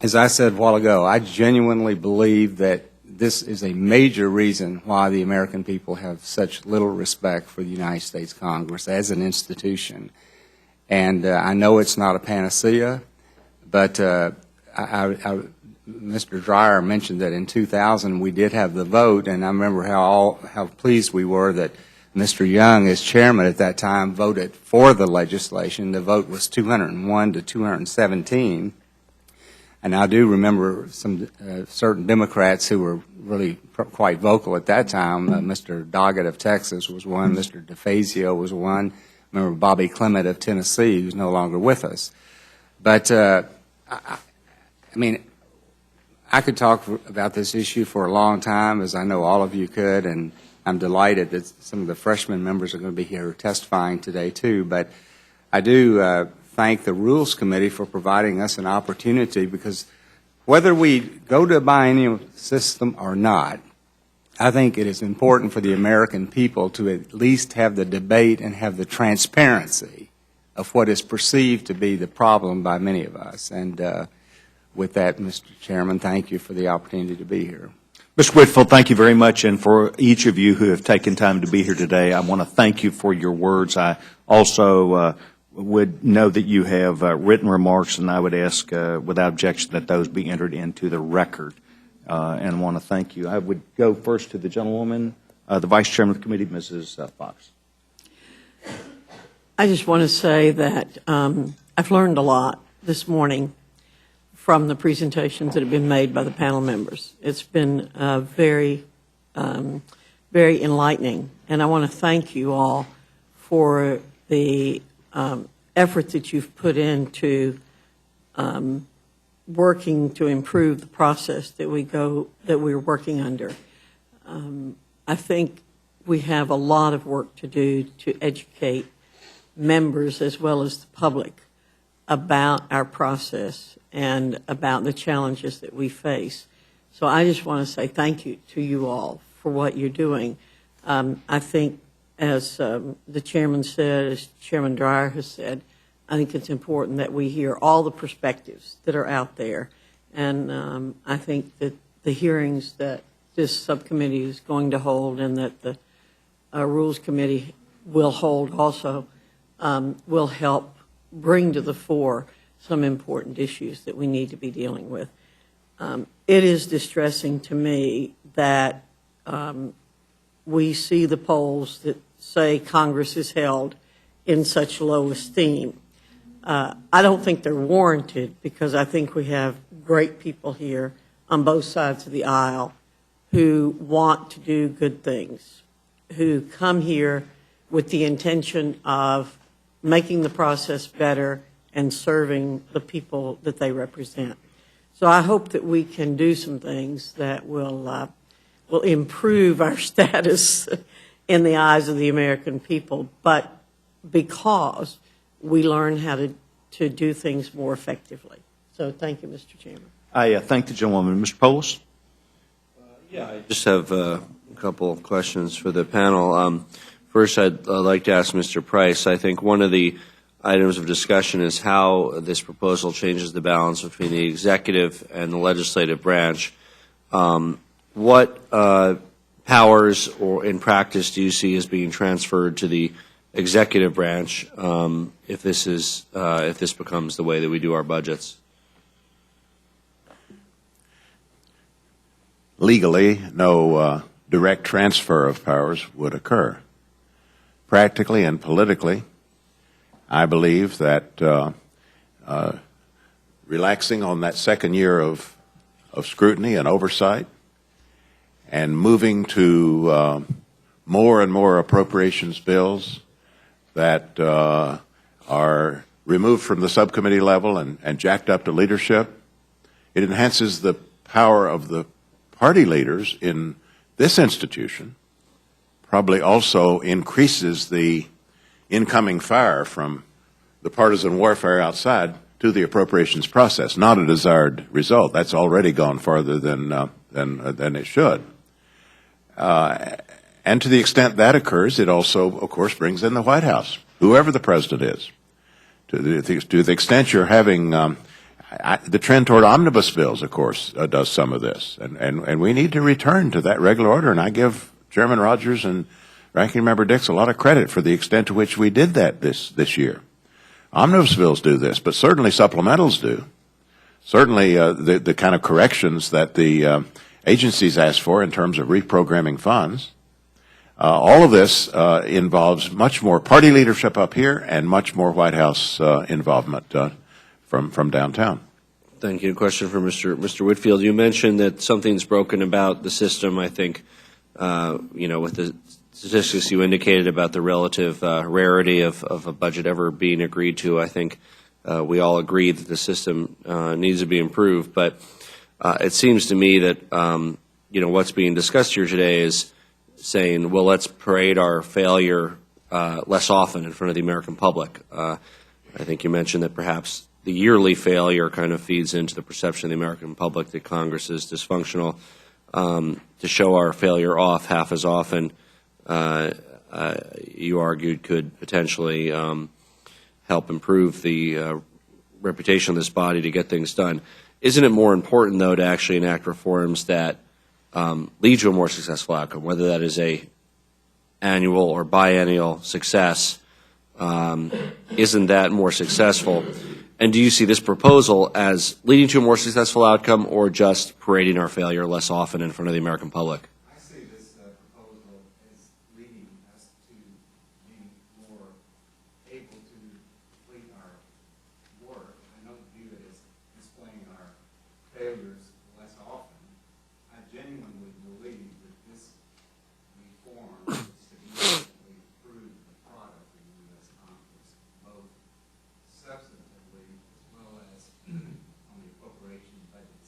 as I said a while ago, I genuinely believe that this is a major reason why the American people have such little respect for the United States Congress as an institution. And I know it's not a panacea, but Mr. Dreyer mentioned that in 2000 we did have the vote, and I remember how pleased we were that Mr. Young, as chairman at that time, voted for the legislation. The vote was 201 to 217. And I do remember some certain Democrats who were really quite vocal at that time. Mr. Doggett of Texas was one. Mr. DeFazio was one. I remember Bobby Clement of Tennessee, who's no longer with us. But, I mean, I could talk about this issue for a long time, as I know all of you could, and I'm delighted that some of the freshman members are going to be here testifying today, too. But I do thank the Rules Committee for providing us an opportunity, because whether we go to a biennial system or not, I think it is important for the American people to at least have the debate and have the transparency of what is perceived to be the problem by many of us. And with that, Mr. Chairman, thank you for the opportunity to be here. Mr. Whitfield, thank you very much, and for each of you who have taken time to be here today, I want to thank you for your words. I also would know that you have written remarks, and I would ask, without objection, that those be entered into the record, and want to thank you. I would go first to the gentlewoman, the Vice Chairman of the Committee, Mrs. Fox. I just want to say that I've learned a lot this morning from the presentations that have been made by the panel members. It's been very enlightening, and I want to thank you all for the effort that you've put into working to improve the process that we're working under. I think we have a lot of work to do to educate members as well as the public about our process and about the challenges that we face. So I just want to say thank you to you all for what you're doing. I think, as the chairman said, as Chairman Dreyer has said, I think it's important that we hear all the perspectives that are out there. And I think that the hearings that this subcommittee is going to hold and that the Rules Committee will hold also will help bring to the fore some important issues that we need to be dealing with. It is distressing to me that we see the polls that say Congress is held in such low esteem. I don't think they're warranted, because I think we have great people here on both sides of the aisle who want to do good things, who come here with the intention of making the process better and serving the people that they represent. So I hope that we can do some things that will improve our status in the eyes of the American people, but because we learn how to do things more effectively. So thank you, Mr. Chairman. I thank the gentlewoman. Mr. Polis? I just have a couple of questions for the panel. First, I'd like to ask Mr. Price. I think one of the items of discussion is how this proposal changes the balance between the executive and the legislative branch. What powers, or in practice, do you see as being transferred to the executive branch if this becomes the way that we do our budgets? Legally, no direct transfer of powers would occur. Practically and politically, I believe that relaxing on that second year of scrutiny and oversight and moving to more and more appropriations bills that are removed from the subcommittee level and jacked up to leadership, it enhances the power of the party leaders in this institution, probably also increases the incoming fire from the partisan warfare outside to the appropriations process. Not a desired result. That's already gone farther than it should. And to the extent that occurs, it also, of course, brings in the White House, whoever the president is. To the extent you're having the trend toward omnibus bills, of course, does some of this. And we need to return to that regular order. And I give Chairman Rogers and Ranking Member Dix a lot of credit for the extent to which we did that this year. Omnibus bills do this, but certainly supplementals do. Certainly the kind of corrections that the agencies ask for in terms of reprogramming funds. All of this involves much more party leadership up here and much more White House involvement from downtown. Thank you. A question for Mr. Whitfield. You mentioned that something's broken about the system. I think, with the statistics you indicated about the relative rarity of a budget ever being agreed to, I think we all agree that the system needs to be improved. But it seems to me that, what's being discussed here today is saying, well, let's parade our failure less often in front of the American public. I think you mentioned that perhaps the yearly failure kind of feeds into the perception of the American public that Congress is dysfunctional. To show our failure off half as often, you argued, could potentially help improve the reputation of this body to get things done. Isn't it more important, though, to actually enact reforms that lead to a more successful outcome, whether that is a annual or biennial success? Isn't that more successful? And do you see this proposal as leading to a more successful outcome or just parading our failure less often in front of the American public? I see this proposal as leading us to be more able to complete our work. I don't view it as displaying our failures less often. I genuinely believe that this reform will significantly improve the product of the U.S. Congress, both substantively as well as on the appropriation budget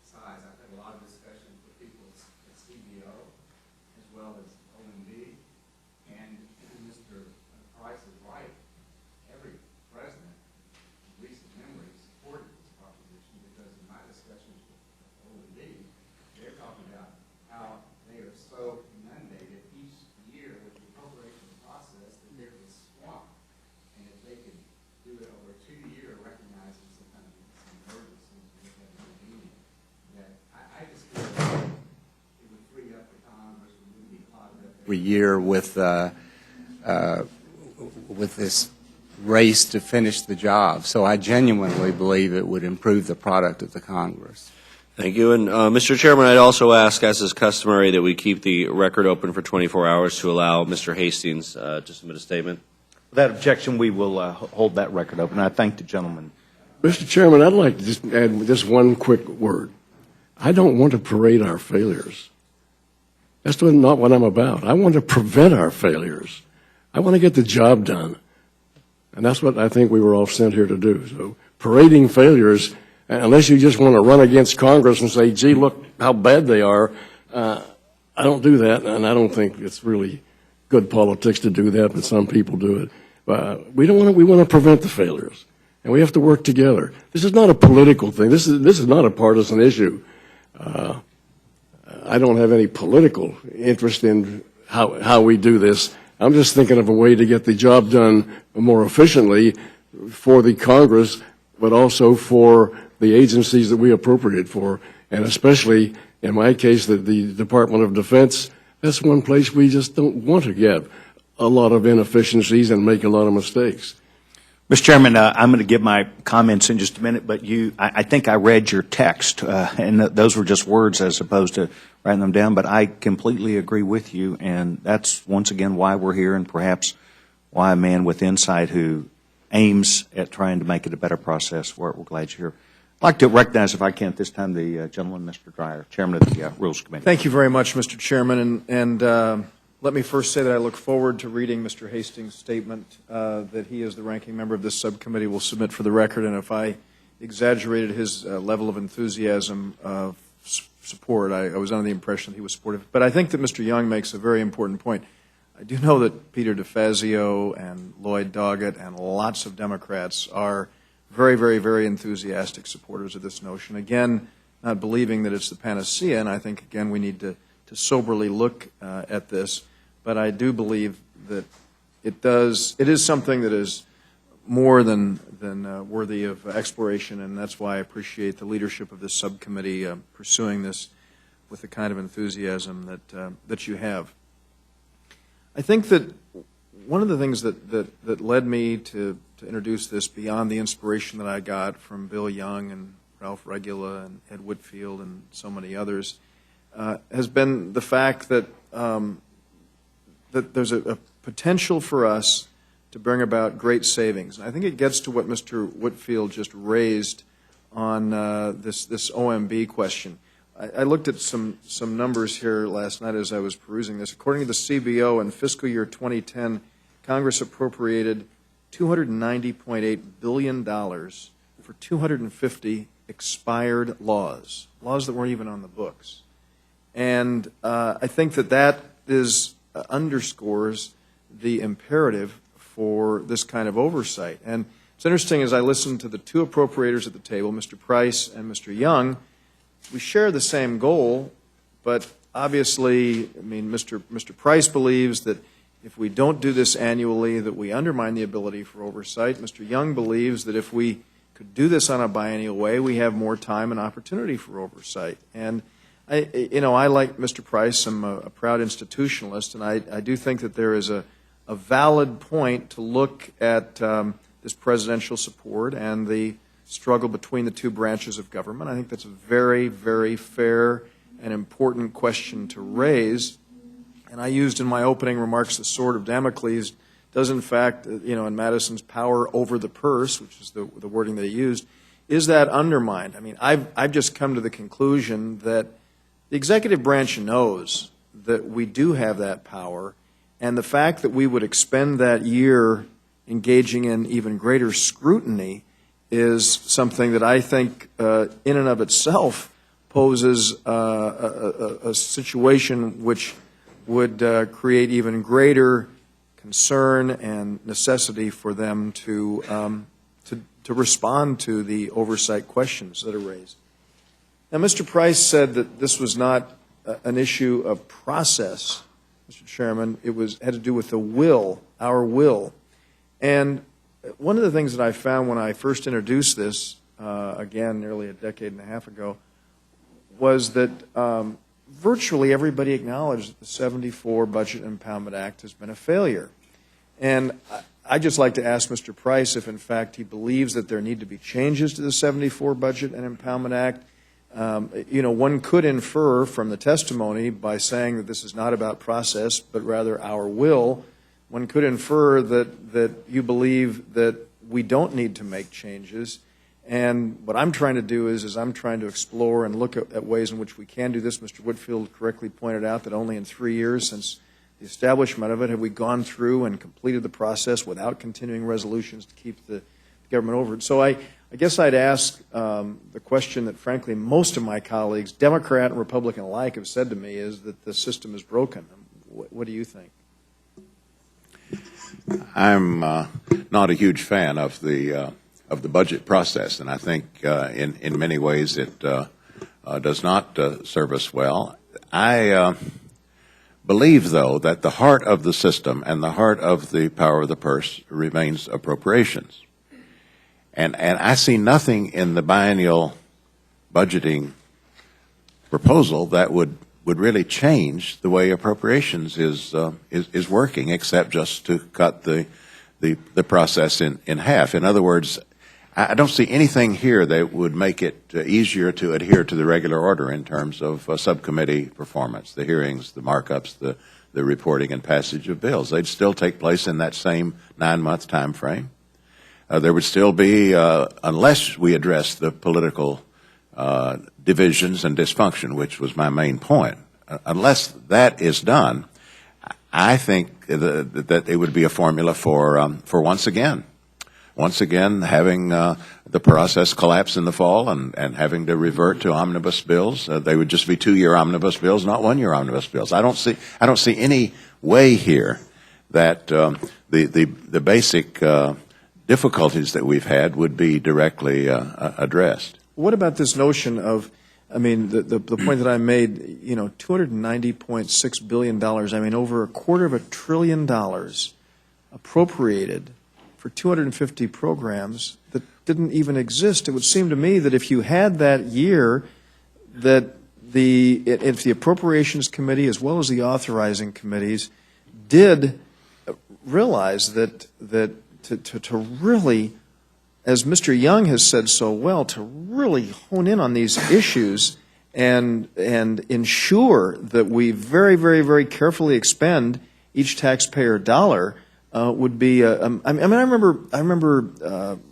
size. I've had a lot of discussions with people at CBO as well as OMB, and Mr. Price is right. Every president, in recent memory, supported this proposition because in my discussions with OMB, they're talking about how they are so inundated each year with the appropriation process that they're just swamped. And if they could do it over 2 years, recognizing some kind of some urgency with that meeting, that I just feel like it would free up the Congress. We wouldn't be clogged up every year with this race to finish the job. So I genuinely believe it would improve the product of the Congress. Thank you. And Mr. Chairman, I'd also ask, as is customary, that we keep the record open for 24 hours to allow Mr. Hastings to submit a statement. Without objection, we will hold that record open. I thank the gentleman. Mr. Chairman, I'd like to just add this one quick word. I don't want to parade our failures. That's not what I'm about. I want to prevent our failures. I want to get the job done. And that's what I think we were all sent here to do. So parading failures, unless you just want to run against Congress and say, gee, look how bad they are, I don't do that, and I don't think it's really good politics to do that, but some people do it. We want to prevent the failures, and we have to work together. This is not a political thing. This is not a partisan issue. I don't have any political interest in how we do this. I'm just thinking of a way to get the job done more efficiently for the Congress, but also for the agencies that we appropriate for, and especially, in my case, the Department of Defense. That's one place we just don't want to get a lot of inefficiencies and make a lot of mistakes. Mr. Chairman, I'm going to give my comments in just a minute, but I think I read your text, and those were just words as opposed to writing them down, but I completely agree with you, and that's, once again, why we're here and perhaps why a man with insight who aims at trying to make it a better process, we're glad you're here. I'd like to recognize, if I can at this time, the gentleman, Mr. Dreyer, Chairman of the Rules Committee. Thank you very much, Mr. Chairman, and let me first say that I look forward to reading Mr. Hastings' statement that he, as the ranking member of this subcommittee, will submit for the record, and if I exaggerated his level of enthusiasm support, I was under the impression that he was supportive. But I think that Mr. Young makes a very important point. I do know that Peter DeFazio and Lloyd Doggett and lots of Democrats are very, very, very enthusiastic supporters of this notion. Again, not believing that it's the panacea, and I think, again, we need to soberly look at this. But I do believe that it is something that is more than worthy of exploration, and that's why I appreciate the leadership of this subcommittee pursuing this with the kind of enthusiasm that you have. I think that one of the things that led me to introduce this beyond the inspiration that I got from Bill Young and Ralph Regula and Ed Whitfield and so many others has been the fact that that there's a potential for us to bring about great savings. And I think it gets to what Mr. Whitfield just raised on this OMB question. I looked at some numbers here last night as I was perusing this. According to the CBO, in fiscal year 2010, Congress appropriated $290.8 billion for 250 expired laws that weren't even on the books. And I think that underscores the imperative for this kind of oversight. And it's interesting, as I listened to the two appropriators at the table, Mr. Price and Mr. Young, we share the same goal, but obviously, I mean, Mr. Price believes that if we don't do this annually, that we undermine the ability for oversight. Mr. Young believes that if we could do this on a biennial way, we have more time and opportunity for oversight. And I like Mr. Price. I'm a proud institutionalist, and I do think that there is a valid point to look at this presidential support and the struggle between the two branches of government. I think that's a very, very fair and important question to raise. And I used in my opening remarks the sword of Damocles does, in fact, in Madison's power over the purse, which is the wording that he used, is that undermined? I mean, I've just come to the conclusion that the executive branch knows that we do have that power, and the fact that we would expend that year engaging in even greater scrutiny is something that I think in and of itself poses a situation which would create even greater concern and necessity for them to respond to the oversight questions that are raised. Now, Mr. Price said that this was not an issue of process, Mr. Chairman. It had to do with the will, our will. And one of the things that I found when I first introduced this, again, nearly a decade and a half ago, was that virtually everybody acknowledged that the 74 Budget Impoundment Act has been a failure. And I'd just like to ask Mr. Price if, in fact, he believes that there need to be changes to the 74 Budget and Impoundment Act. One could infer from the testimony by saying that this is not about process, but rather our will. One could infer that you believe that we don't need to make changes. And what I'm trying to do is I'm trying to explore and look at ways in which we can do this. Mr. Whitfield correctly pointed out that only in 3 years since the establishment of it have we gone through and completed the process without continuing resolutions to keep the government over it. So I guess I'd ask the question that, frankly, most of my colleagues, Democrat and Republican alike, have said to me is that the system is broken. What do you think? I'm not a huge fan of the budget process, and I think in many ways it does not serve us well. I believe, though, that the heart of the system and the heart of the power of the purse remains appropriations. And I see nothing in the biennial budgeting proposal that would really change the way appropriations is working, except just to cut the process in half. In other words, I don't see anything here that would make it easier to adhere to the regular order in terms of subcommittee performance, the hearings, the markups, the reporting and passage of bills. They'd still take place in that same 9-month time frame. There would still be, unless we address the political divisions and dysfunction, which was my main point, unless that is done, I think that it would be a formula for once again having the process collapse in the fall and having to revert to omnibus bills. They would just be 2-year omnibus bills, not 1-year omnibus bills. I don't see any way here that the basic difficulties that we've had would be directly addressed. What about this notion of, I mean, the point that I made, you know, $290.6 billion, I mean, over $250 billion appropriated for 250 programs that didn't even exist. It would seem to me that if you had that year, that if the Appropriations Committee as well as the authorizing committees did realize that to really, as Mr. Young has said so well, to really hone in on these issues and ensure that we very, very, very carefully expend each taxpayer dollar would be. I remember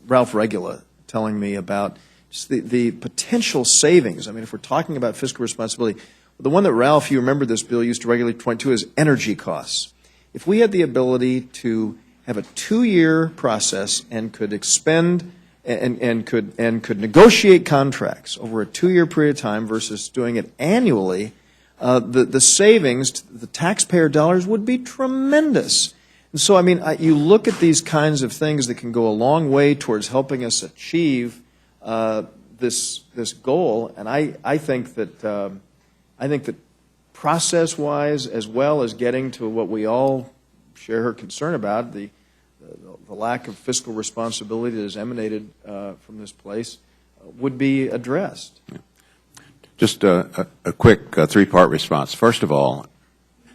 Ralph Regula telling me about just the potential savings. I mean, if we're talking about fiscal responsibility, the one that Ralph, you remember this bill, used to regularly point to is energy costs. If we had the ability to have a 2-year process and could expend and could negotiate contracts over a 2-year period of time versus doing it annually, the savings, the taxpayer dollars would be tremendous. And so, I mean, you look at these kinds of things that can go a long way towards helping us achieve this goal, and I think that process-wise, as well as getting to what we all share her concern about, the lack of fiscal responsibility that has emanated from this place, would be addressed. Just a quick 3-part response. First of all,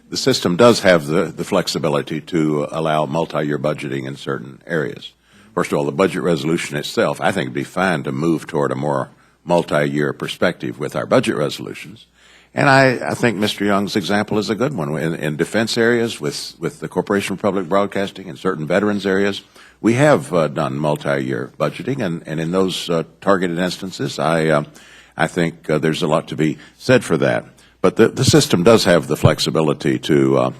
the system does have the flexibility to allow multi-year budgeting in certain areas. First of all, the budget resolution itself, I think, would be fine to move toward a more multi-year perspective with our budget resolutions. And I think Mr. Young's example is a good one. In defense areas, with the Corporation for Public Broadcasting, and certain veterans areas, we have done multi-year budgeting, and in those targeted instances, I think there's a lot to be said for that. But the system does have the flexibility to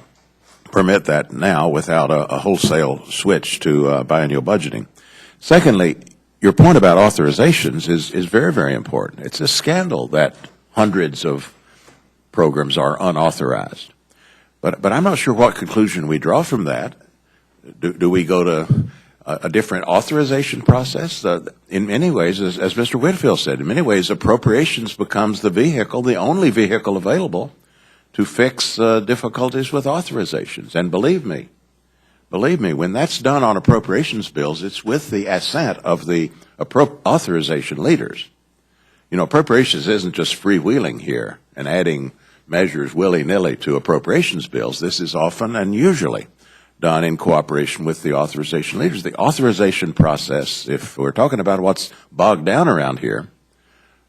permit that now without a wholesale switch to biennial budgeting. Secondly, your point about authorizations is very, very important. It's a scandal that hundreds of programs are unauthorized. But I'm not sure what conclusion we draw from that. Do we go to a different authorization process? In many ways, as Mr. Whitfield said, in many ways, appropriations becomes the vehicle, the only vehicle available to fix difficulties with authorizations. And believe me, when that's done on appropriations bills, it's with the assent of the authorization leaders. You know, appropriations isn't just freewheeling here and adding measures willy-nilly to appropriations bills. This is often and usually done in cooperation with the authorization leaders. The authorization process, if we're talking about what's bogged down around here,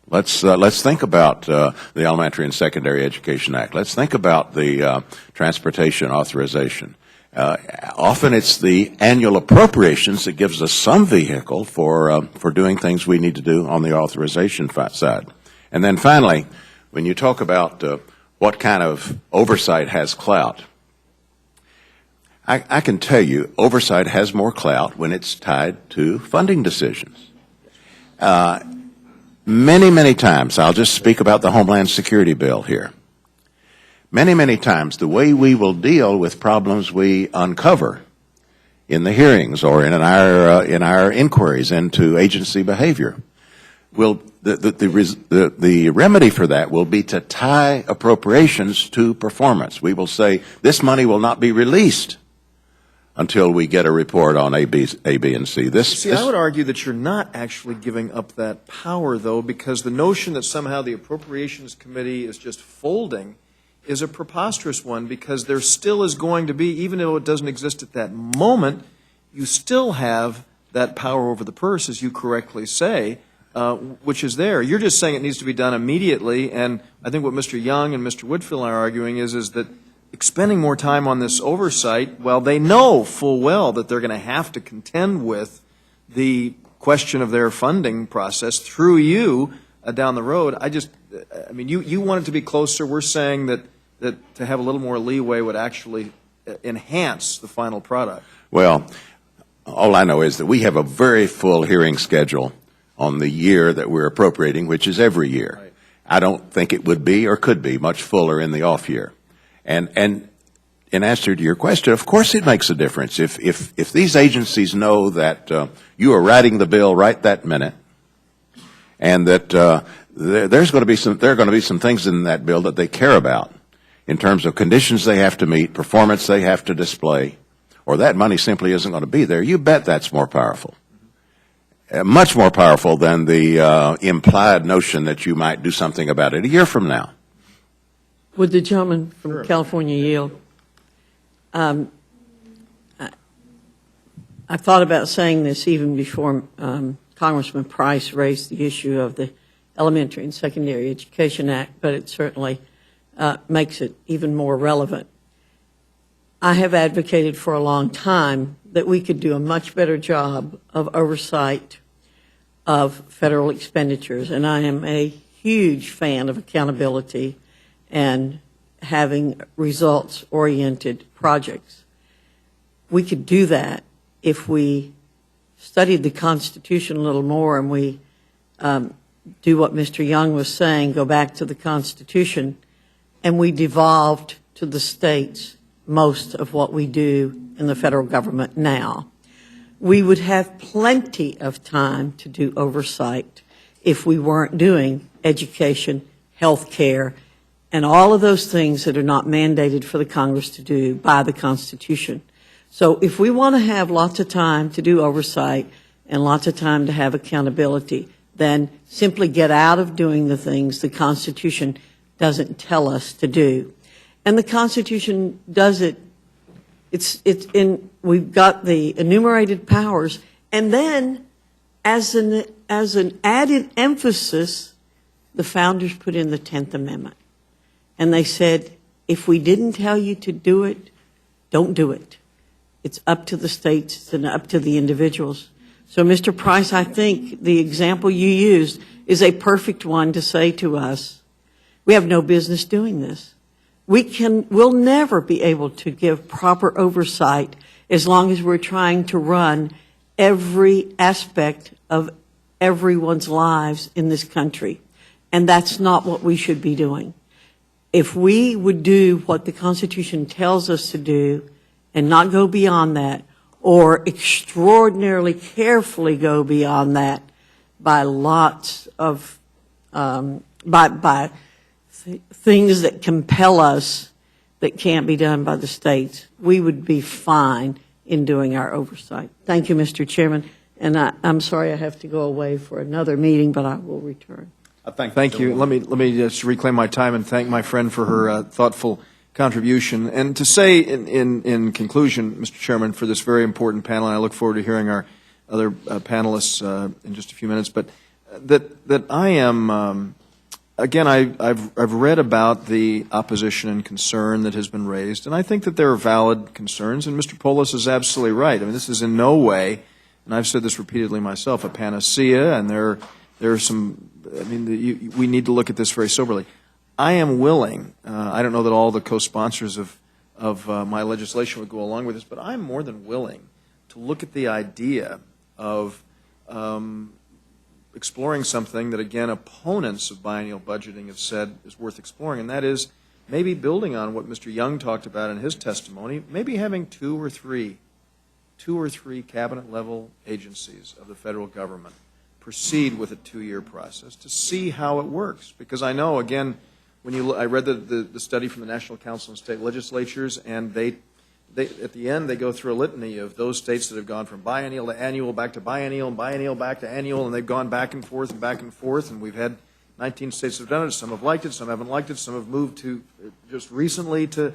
let's think about the Elementary and Secondary Education Act. Let's think about the transportation authorization. Often it's the annual appropriations that gives us some vehicle for doing things we need to do on the authorization side. And then finally, when you talk about what kind of oversight has clout, I can tell you oversight has more clout when it's tied to funding decisions. Many, many times, I'll just speak about the Homeland Security bill here. Many, many times, the way we will deal with problems we uncover in the hearings or in our inquiries into agency behavior will the remedy for that will be to tie appropriations to performance. We will say this money will not be released until we get a report on A, B, and C. I would argue that you're not actually giving up that power, though, because the notion that somehow the Appropriations Committee is just folding is a preposterous one, because there still is going to be, even though it doesn't exist at that moment, you still have that power over the purse, as you correctly say, which is there. You're just saying it needs to be done immediately, and I think what Mr. Young and Mr. Woodfill are arguing is that expending more time on this oversight, well, they know full well that they're going to have to contend with the question of their funding process through you down the road. I mean, you want it to be closer. We're saying that to have a little more leeway would actually enhance the final product. Well, all I know is that we have a very full hearing schedule on the year that we're appropriating, which is every year. Right. I don't think it would be or could be much fuller in the off year. And in answer to your question, of course it makes a difference. If these agencies know that you are writing the bill right that minute, and that there are going to be some things in that bill that they care about in terms of conditions they have to meet, performance they have to display, or that money simply isn't going to be there, you bet that's more powerful. Much more powerful than the implied notion that you might do something about it a year from now. Would the gentleman from California yield? I thought about saying this even before Congressman Price raised the issue of the Elementary and Secondary Education Act, but it certainly makes it even more relevant. I have advocated for a long time that we could do a much better job of oversight of federal expenditures, and I am a huge fan of accountability and having results-oriented projects. We could do that if we studied the Constitution a little more and we do what Mr. Young was saying, go back to the Constitution, and we devolved to the states most of what we do in the federal government now. We would have plenty of time to do oversight if we weren't doing education, health care, and all of those things that are not mandated for the Congress to do by the Constitution. So if we want to have lots of time to do oversight and lots of time to have accountability, then simply get out of doing the things the Constitution doesn't tell us to do. And the Constitution does it. We've got the enumerated powers, and then as an added emphasis, the founders put in the 10th Amendment. And they said, if we didn't tell you to do it, don't do it. It's up to the states and up to the individuals. So, Mr. Price, I think the example you used is a perfect one to say to us, we have no business doing this. We'll never be able to give proper oversight as long as we're trying to run every aspect of everyone's lives in this country. And that's not what we should be doing. If we would do what the Constitution tells us to do and not go beyond that, or extraordinarily carefully go beyond that by lots of, by things that compel us that can't be done by the states, we would be fine in doing our oversight. Thank you, Mr. Chairman. And I'm sorry I have to go away for another meeting, but I will return. Thank you. Let me just reclaim my time and thank my friend for her thoughtful contribution. And to say in conclusion, Mr. Chairman, for this very important panel, and I look forward to hearing our other panelists in just a few minutes, but that I am again, I've read about the opposition and concern that has been raised, and I think that there are valid concerns, and Mr. Polis is absolutely right. I mean, this is in no way, and I've said this repeatedly myself, a panacea, and there are some, I mean, we need to look at this very soberly. I am willing, I don't know that all the co-sponsors of my legislation would go along with this, but I'm more than willing to look at the idea of exploring something that, again, opponents of biennial budgeting have said is worth exploring, and that is maybe building on what Mr. Young talked about in his testimony, maybe having two or three cabinet-level agencies of the federal government proceed with a 2-year process to see how it works. Because I know, again, when I read the study from the National Council of State Legislatures, and they at the end they go through a litany of those states that have gone from biennial to annual, back to biennial, and biennial back to annual, and they've gone back and forth, and we've had 19 states that have done it. Some have liked it, some haven't liked it, some have moved to just recently to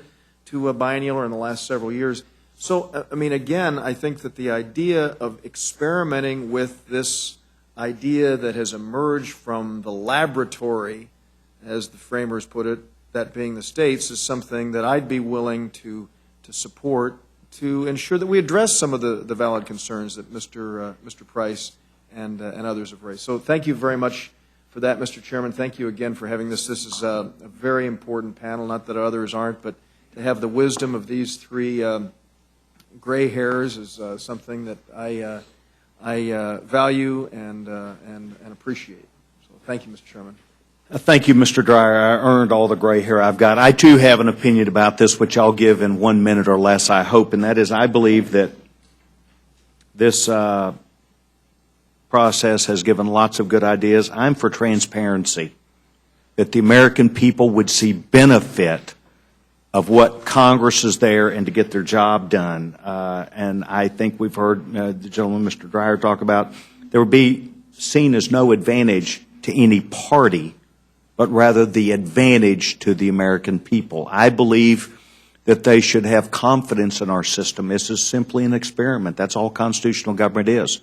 a biennial or in the last several years. So, I mean, again, I think that the idea of experimenting with this idea that has emerged from the laboratory, as the framers put it, that being the states, is something that I'd be willing to support to ensure that we address some of the valid concerns that Mr. Price and others have raised. So thank you very much for that, Mr. Chairman. Thank you again for having this. This is a very important panel, not that others aren't, but to have the wisdom of these three gray hairs is something that I value and appreciate. So thank you, Mr. Chairman. Thank you, Mr. Dreyer. I earned all the gray hair I've got. I, too, have an opinion about this, which I'll give in 1 minute or less, I hope, and that is I believe that this process has given lots of good ideas. I'm for transparency, that the American people would see benefit of what Congress is there and to get their job done. And I think we've heard the gentleman, Mr. Dreyer, talk about there would be seen as no advantage to any party, but rather the advantage to the American people. I believe that they should have confidence in our system. This is simply an experiment. That's all constitutional government is.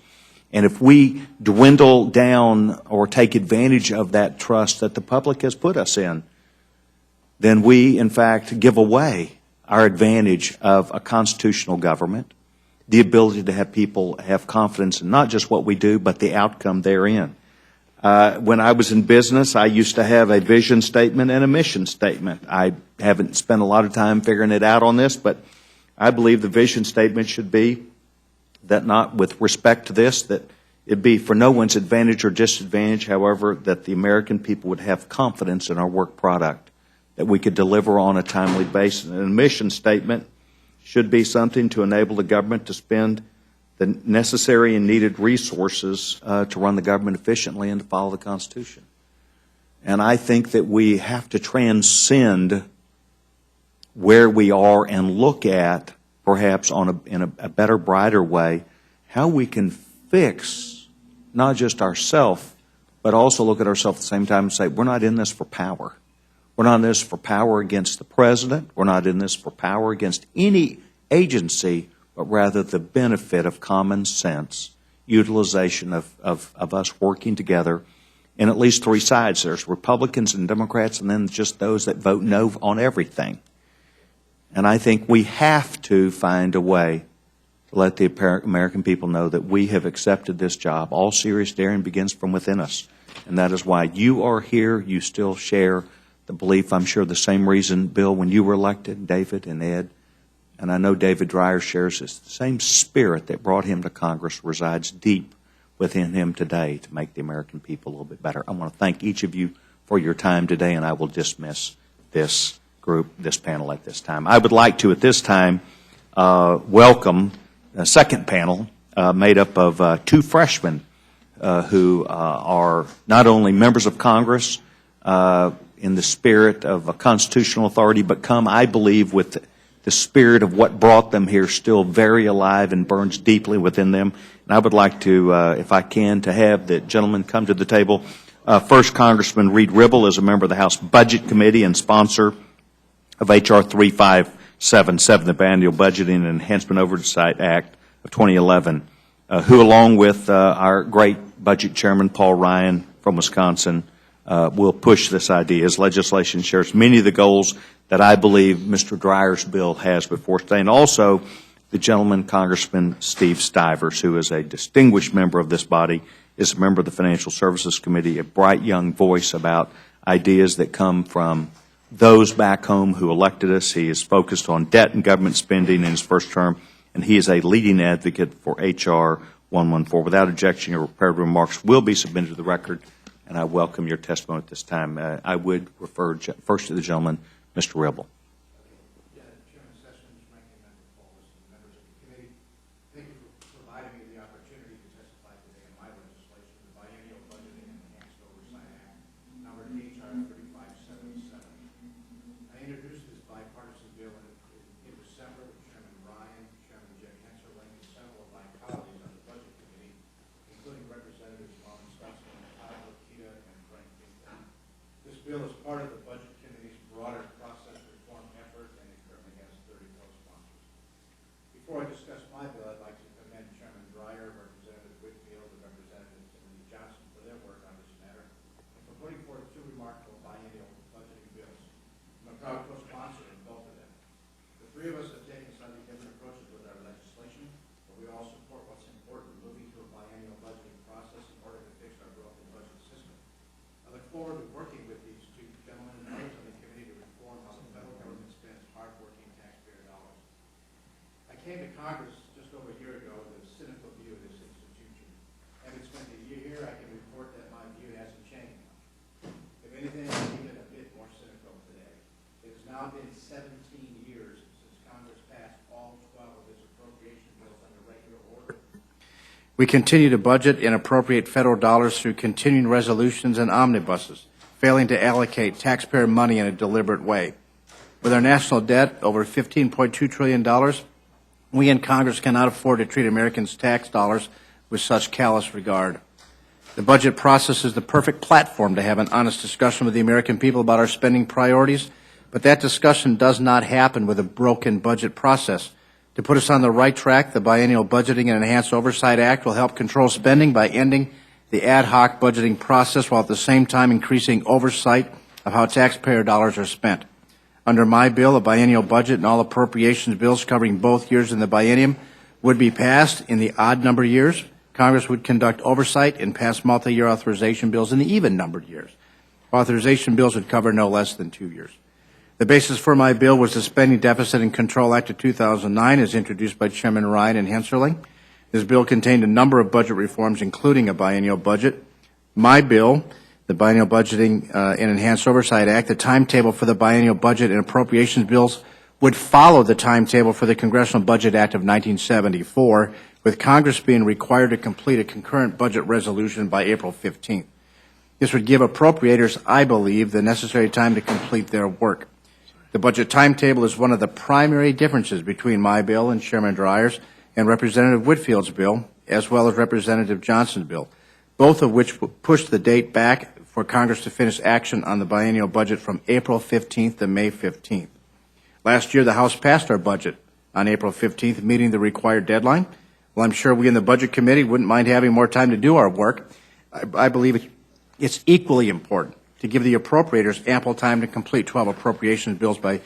And if we dwindle down or take advantage of that trust that the public has put us in, then we, in fact, give away our advantage of a constitutional government, the ability to have people have confidence in not just what we do, but the outcome therein. When I was in business, I used to have a vision statement and a mission statement. I haven't spent a lot of time figuring it out on this, but I believe the vision statement should be that, not with respect to this, that it be for no one's advantage or disadvantage, however, that the American people would have confidence in our work product, that we could deliver on a timely basis. And a mission statement should be something to enable the government to spend the necessary and needed resources to run the government efficiently and to follow the Constitution. And I think that we have to transcend where we are and look at, perhaps in a better, brighter way, how we can fix not just ourselves, but also look at ourselves at the same time and say, we're not in this for power. We're not in this for power against the president. We're not in this for power against any agency, but rather the benefit of common sense, utilization of us working together in at least three sides. There's Republicans and Democrats, and then just those that vote no on everything. And I think we have to find a way to let the American people know that we have accepted this job. All serious daring begins from within us. And that is why you are here. You still share the belief, I'm sure, the same reason, Bill, when you were elected, David and Ed, and I know David Dreyer shares this, the same spirit that brought him to Congress resides deep within him today to make the American people a little bit better. I want to thank each of you for your time today, and I will dismiss this group, this panel at this time. I would like to, at this time, welcome a second panel made up of two freshmen who are not only members of Congress in the spirit of a constitutional authority, but come, I believe, with the spirit of what brought them here still very alive and burns deeply within them. And I would like to, if I can, to have the gentleman come to the table. First, Congressman Reed Ribble is a member of the House Budget Committee and sponsor of H.R. 3577, the Biennial Budgeting and Enhancement Oversight Act of 2011, who, along with our great budget chairman, Paul Ryan from Wisconsin, will push this idea. His legislation shares many of the goals that I believe Mr. Dreyer's bill has before today, and also the gentleman, Congressman Steve Stivers, who is a distinguished member of this body, is a member of the Financial Services Committee, a bright young voice about ideas that come from those back home who elected us. He is focused on debt and government spending in his first term, and he is a leading advocate for H.R. 114. Without objection, your prepared remarks will be submitted to the record, and I welcome your testimony at this time. I would refer first to the gentleman, Mr. Ribble. This bill is part of the Budget Committee's broader process reform effort, and it currently has 30 co-sponsors. Before I discuss my bill, I'd like to commend Chairman Dreyer, Representative Whitfield, and Representative Timothy Johnson for their work on this matter, and for putting forth two remarkable biennial budgeting bills. I'm a proud co-sponsor of both of them. The three of us have taken slightly different approaches with our legislation, but we all support what's important, moving to a biennial budgeting process in order to fix our broken budget system. I look forward to working with these two gentlemen and others on the committee to reform how the federal government spends hard-working taxpayer dollars. I came to Congress just over a year ago with a cynical view of this institution. Having spent a year here, I can report that my view hasn't changed much. If anything, I'm even a bit more cynical today. It has now been 17 years since Congress passed all 12 of its appropriation bills under regular order. We continue to budget and appropriate federal dollars through continuing resolutions and omnibuses, failing to allocate taxpayer money in a deliberate way. With our national debt over $15.2 trillion, we in Congress cannot afford to treat Americans' tax dollars with such callous regard. The budget process is the perfect platform to have an honest discussion with the American people about our spending priorities, but that discussion does not happen with a broken budget process. To put us on the right track, the Biennial Budgeting and Enhanced Oversight Act will help control spending by ending the ad hoc budgeting process while at the same time increasing oversight of how taxpayer dollars are spent. Under my bill, a biennial budget and all appropriations bills covering both years in the biennium would be passed in the odd-numbered years. Congress would conduct oversight and pass multi-year authorization bills in the even-numbered years. Authorization bills would cover no less than 2 years. The basis for my bill was the Spending Deficit and Control Act of 2009, as introduced by Chairman Ryan and Hensarling. This bill contained a number of budget reforms, including a biennial budget. My bill, the Biennial Budgeting and Enhanced Oversight Act, the timetable for the biennial budget and appropriations bills would follow the timetable for the Congressional Budget Act of 1974, with Congress being required to complete a concurrent budget resolution by April 15th. This would give appropriators, I believe, the necessary time to complete their work. The budget timetable is one of the primary differences between my bill and Chairman Dreyer's and Representative Whitfield's bill, as well as Representative Johnson's bill, both of which pushed the date back for Congress to finish action on the biennial budget from April 15th to May 15th. Last year, the House passed our budget on April 15th, meeting the required deadline. Well, I'm sure we in the Budget Committee wouldn't mind having more time to do our work. I believe it's equally important to give the appropriators ample time to complete 12 appropriations bills. By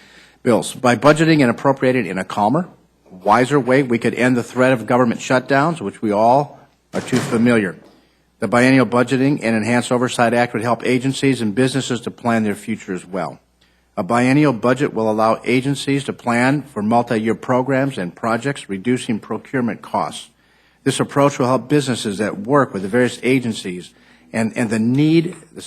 budgeting and appropriating in a calmer, wiser way, we could end the threat of government shutdowns, which we all are too familiar. The Biennial Budgeting and Enhanced Oversight Act would help agencies and businesses to plan their future as well. A biennial budget will allow agencies to plan for multi-year programs and projects, reducing procurement costs. This approach will help businesses that work with the various agencies and need the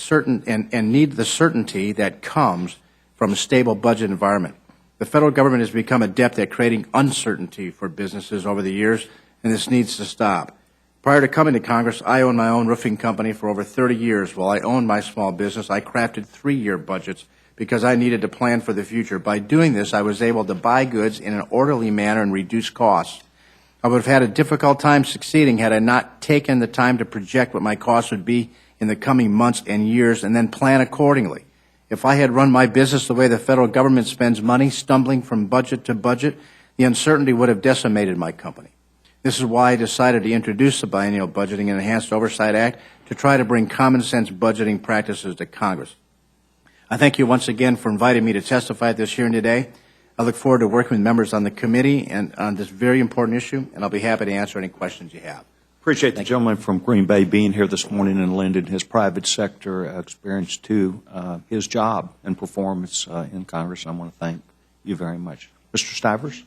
certainty that comes from a stable budget environment. The federal government has become adept at creating uncertainty for businesses over the years, and this needs to stop. Prior to coming to Congress, I owned my own roofing company for over 30 years. While I owned my small business, I crafted 3-year budgets because I needed to plan for the future. By doing this, I was able to buy goods in an orderly manner and reduce costs. I would have had a difficult time succeeding had I not taken the time to project what my costs would be in the coming months and years and then plan accordingly. If I had run my business the way the federal government spends money, stumbling from budget to budget, the uncertainty would have decimated my company. This is why I decided to introduce the Biennial Budgeting and Enhanced Oversight Act to try to bring common sense budgeting practices to Congress. I thank you once again for inviting me to testify at this hearing today. I look forward to working with members on the committee and on this very important issue, and I'll be happy to answer any questions you have. Appreciate the gentleman from Green Bay being here this morning and lending his private sector experience to his job and performance in Congress. I want to thank you very much. Mr. Stivers?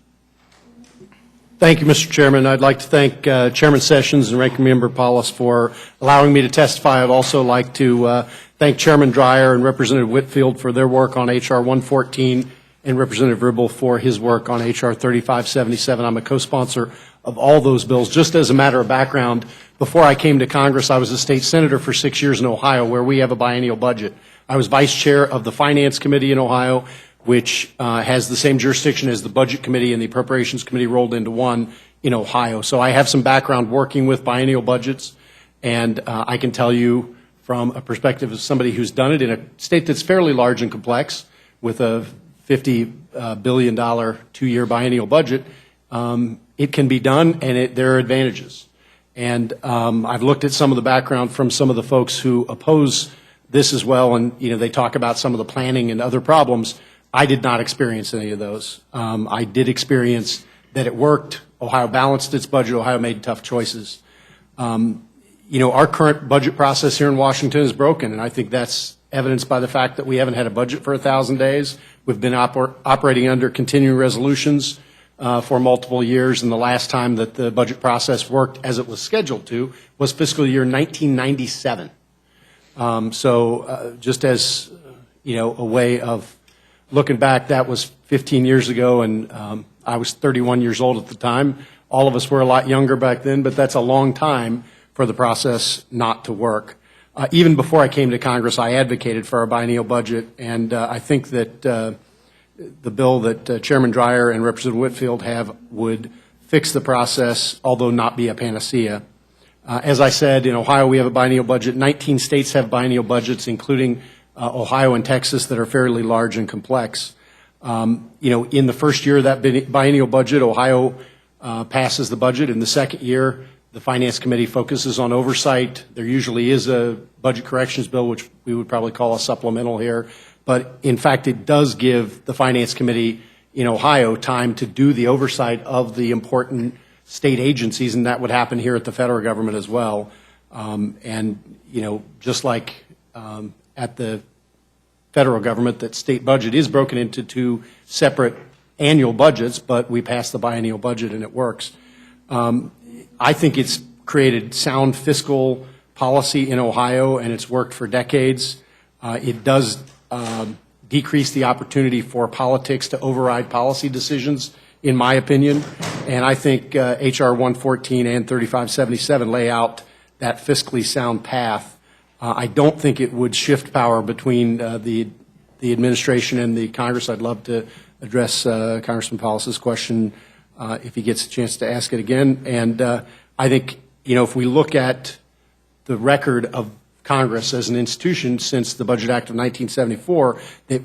Thank you, Mr. Chairman. I'd like to thank Chairman Sessions and Ranking Member Paulus for allowing me to testify. I'd also like to thank Chairman Dreyer and Representative Whitfield for their work on H.R. 114 and Representative Ribble for his work on H.R. 3577. I'm a co-sponsor of all those bills. Just as a matter of background, before I came to Congress, I was a state senator for 6 years in Ohio, where we have a biennial budget. I was vice chair of the Finance Committee in Ohio, which has the same jurisdiction as the Budget Committee and the Appropriations Committee rolled into one in Ohio. So I have some background working with biennial budgets, and I can tell you from a perspective of somebody who's done it in a state that's fairly large and complex with a $50 billion 2-year biennial budget, it can be done, and there are advantages. And I've looked at some of the background from some of the folks who oppose this as well, and they talk about some of the planning and other problems. I did not experience any of those. I did experience that it worked. Ohio balanced its budget. Ohio made tough choices. Our current budget process here in Washington is broken, and I think that's evidenced by the fact that we haven't had a budget for 1,000 days. We've been operating under continuing resolutions for multiple years, and the last time that the budget process worked as it was scheduled to was fiscal year 1997. Just as a way of looking back, that was 15 years ago, and I was 31 years old at the time. All of us were a lot younger back then, but that's a long time for the process not to work. Even before I came to Congress, I advocated for a biennial budget, and I think that the bill that Chairman Dreyer and Representative Whitfield have would fix the process, although not be a panacea. As I said, in Ohio we have a biennial budget. 19 states have biennial budgets, including Ohio and Texas, that are fairly large and complex. In the first year of that biennial budget, Ohio passes the budget. In the second year, the Finance Committee focuses on oversight. There usually is a budget corrections bill, which we would probably call a supplemental here. But in fact, it does give the Finance Committee in Ohio time to do the oversight of the important state agencies, and that would happen here at the federal government as well. Just like at the federal government, that state budget is broken into 2 separate annual budgets, but we pass the biennial budget and it works. I think it's created sound fiscal policy in Ohio, and it's worked for decades. It does decrease the opportunity for politics to override policy decisions, in my opinion, and I think H.R. 114 and 3577 lay out that fiscally sound path. I don't think it would shift power between the administration and the Congress. I'd love to address Congressman Paulus's question if he gets a chance to ask it again. And I think, if we look at the record of Congress as an institution since the Budget Act of 1974, that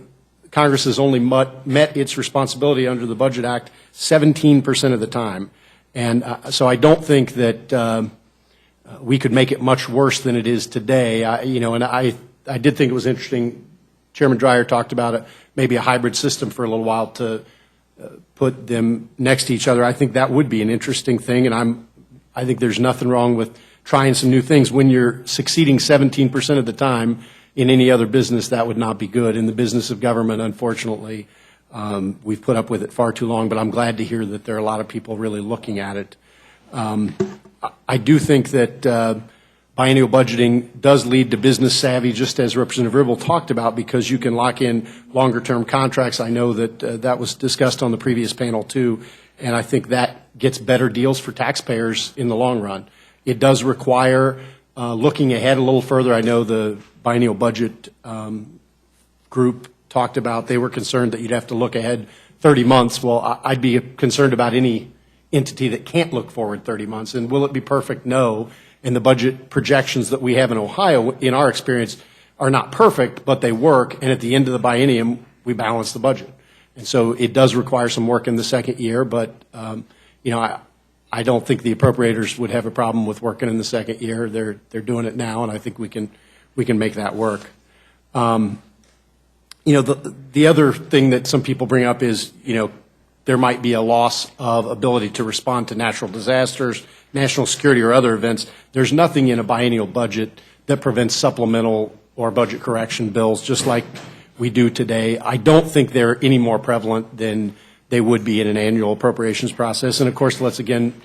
Congress has only met its responsibility under the Budget Act 17% of the time. And so I don't think that we could make it much worse than it is today. I did think it was interesting. Chairman Dreyer talked about maybe a hybrid system for a little while to put them next to each other. I think that would be an interesting thing, and I think there's nothing wrong with trying some new things. When you're succeeding 17% of the time in any other business, that would not be good. In the business of government, unfortunately, we've put up with it far too long, but I'm glad to hear that there are a lot of people really looking at it. I do think that biennial budgeting does lead to business savvy, just as Representative Ribble talked about, because you can lock in longer-term contracts. I know that that was discussed on the previous panel, too, and I think that gets better deals for taxpayers in the long run. It does require looking ahead a little further. I know the biennial budget group talked about, they were concerned that you'd have to look ahead 30 months. Well, I'd be concerned about any entity that can't look forward 30 months. And will it be perfect? No. And the budget projections that we have in Ohio, in our experience, are not perfect, but they work. And at the end of the biennium, we balance the budget. And so it does require some work in the second year, but I don't think the appropriators would have a problem with working in the second year. They're doing it now, and I think we can make that work. The other thing that some people bring up is, there might be a loss of ability to respond to natural disasters, national security, or other events. There's nothing in a biennial budget that prevents supplemental or budget correction bills, just like we do today. I don't think they're any more prevalent than they would be in an annual appropriations process. And of course, let's again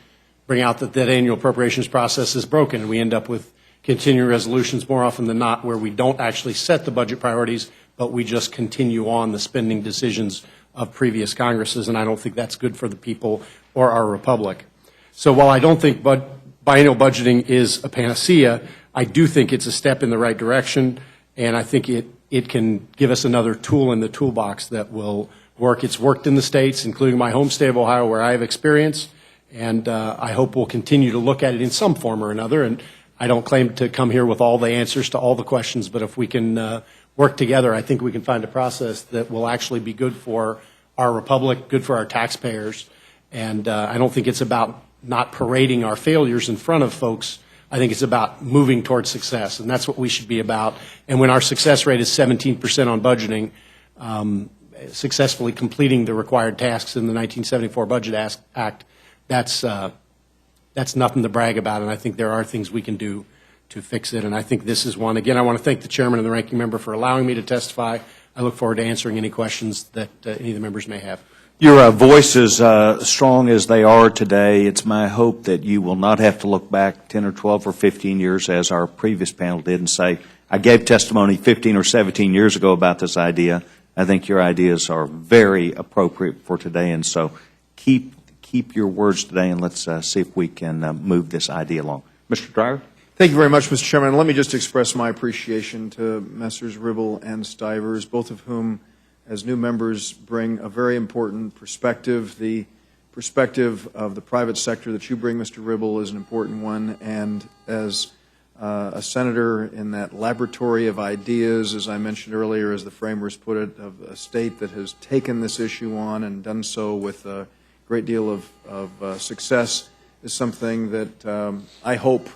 bring out that annual appropriations process is broken, and we end up with continuing resolutions more often than not where we don't actually set the budget priorities, but we just continue on the spending decisions of previous Congresses, and I don't think that's good for the people or our republic. So while I don't think biennial budgeting is a panacea, I do think it's a step in the right direction, and I think it can give us another tool in the toolbox that will work. It's worked in the states, including my home state of Ohio, where I have experience, and I hope we'll continue to look at it in some form or another. And I don't claim to come here with all the answers to all the questions, but if we can work together, I think we can find a process that will actually be good for our republic, good for our taxpayers. And I don't think it's about not parading our failures in front of folks. I think it's about moving towards success, and that's what we should be about. And when our success rate is 17% on budgeting, successfully completing the required tasks in the 1974 Budget Act, that's nothing to brag about, and I think there are things we can do to fix it, and I think this is one. Again, I want to thank the chairman and the ranking member for allowing me to testify. I look forward to answering any questions that any of the members may have. Your voices, strong as they are today, it's my hope that you will not have to look back 10 or 12 or 15 years, as our previous panel did, and say, I gave testimony 15 or 17 years ago about this idea. I think your ideas are very appropriate for today, and so keep your words today, and let's see if we can move this idea along. Mr. Dreyer? Thank you very much, Mr. Chairman. Let me just express my appreciation to Messrs. Ribble and Stivers, both of whom, as new members, bring a very important perspective. The perspective of the private sector that you bring, Mr. Ribble, is an important one, and as a senator in that laboratory of ideas, as I mentioned earlier, as the framers put it, of a state that has taken this issue on and done so with a great deal of success, is something that I hope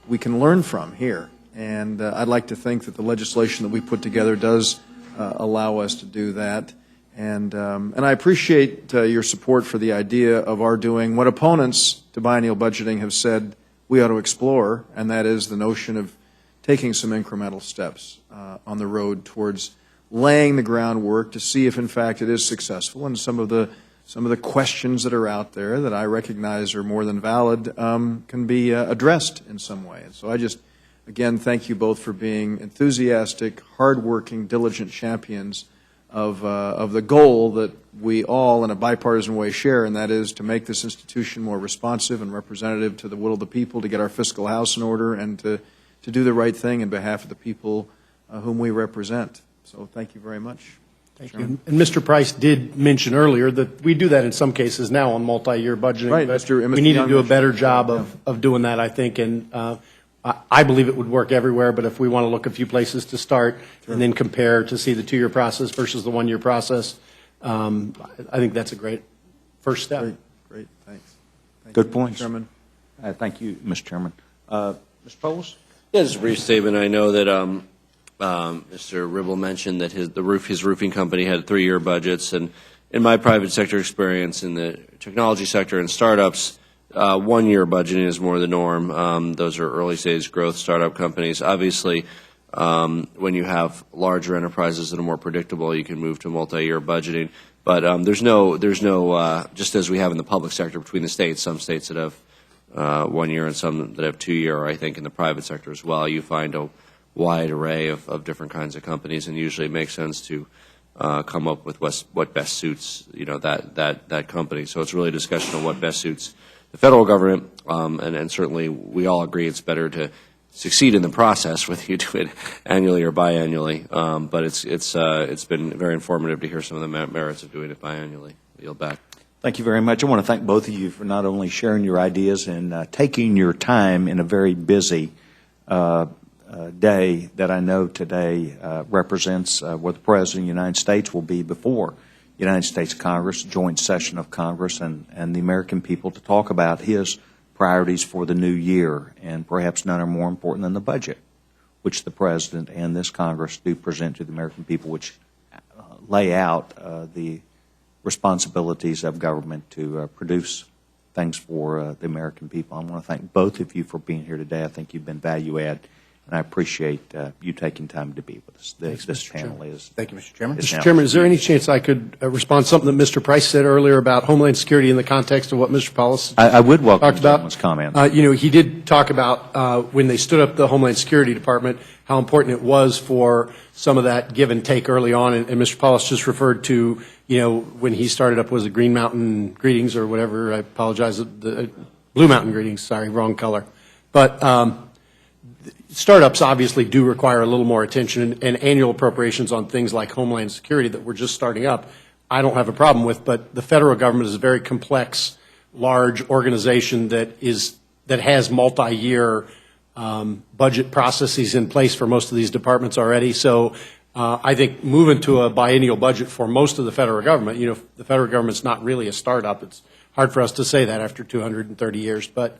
we can learn from here. And I'd like to think that the legislation that we put together does allow us to do that. And I appreciate your support for the idea of our doing what opponents to biennial budgeting have said we ought to explore, and that is the notion of taking some incremental steps on the road towards laying the groundwork to see if, in fact, it is successful. And some of the questions that are out there that I recognize are more than valid can be addressed in some way. And so I just, again, thank you both for being enthusiastic, hardworking, diligent champions of the goal that we all, in a bipartisan way, share, and that is to make this institution more responsive and representative to the will of the people, to get our fiscal house in order, and to do the right thing in behalf of the people whom we represent. So thank you very much. Thank you. And Mr. Price did mention earlier that we do that in some cases now on multi-year budgeting. Right, but Mr. we need to Young do a better mentioned job that. of doing that, I think. And I believe it would work everywhere, but if we want to look a few places to start and then compare to see the 2-year process versus the 1-year process, I think that's a great first step. Great. Thanks. Good points. Mr. Chairman. Thank you, Mr. Chairman. Mr. Polis? Yeah, just a brief statement. I know that Mr. Ribble mentioned that his roofing company had 3-year budgets, and in my private sector experience in the technology sector and startups, 1-year budgeting is more the norm. Those are early stage growth startup companies. Obviously, when you have larger enterprises that are more predictable, you can move to multi-year budgeting. But there's no just as we have in the public sector between the states, some states that have 1 year and some that have 2-year. I think in the private sector as well, you find a wide array of different kinds of companies, and usually it makes sense to come up with what best suits that company. So it's really a discussion of what best suits the federal government, and certainly we all agree it's better to succeed in the process whether you do it annually or biannually. But it's been very informative to hear some of the merits of doing it biannually. I yield back. Thank you very much. I want to thank both of you for not only sharing your ideas and taking your time in a very busy day that I know today represents where the President of the United States will be before United States Congress, joint session of Congress, and the American people to talk about his priorities for the new year, and perhaps none are more important than the budget, which the President and this Congress do present to the American people, which lay out the responsibilities of government to produce things for the American people. I want to thank both of you for being here today. I think you've been value add, and I appreciate you taking time to be with us. This panel is. Thank you, Mr. Chairman. Mr. Chairman, is there any chance I could respond to something that Mr. Price said earlier about Homeland Security in the context of what Mr. Paulus I would welcome talked about? Gentleman's comments. He did talk about when they stood up the Homeland Security Department, how important it was for some of that give and take early on, and Mr. Paulus just referred to, when he started up, was it Green Mountain Greetings or whatever? I apologize. The Blue Mountain Greetings, sorry, wrong color. But startups obviously do require a little more attention, and annual appropriations on things like Homeland Security that we're just starting up, I don't have a problem with, but the federal government is a very complex, large organization that has multi-year budget processes in place for most of these departments already. So I think moving to a biennial budget for most of the federal government, the federal government's not really a startup. It's hard for us to say that after 230 years, but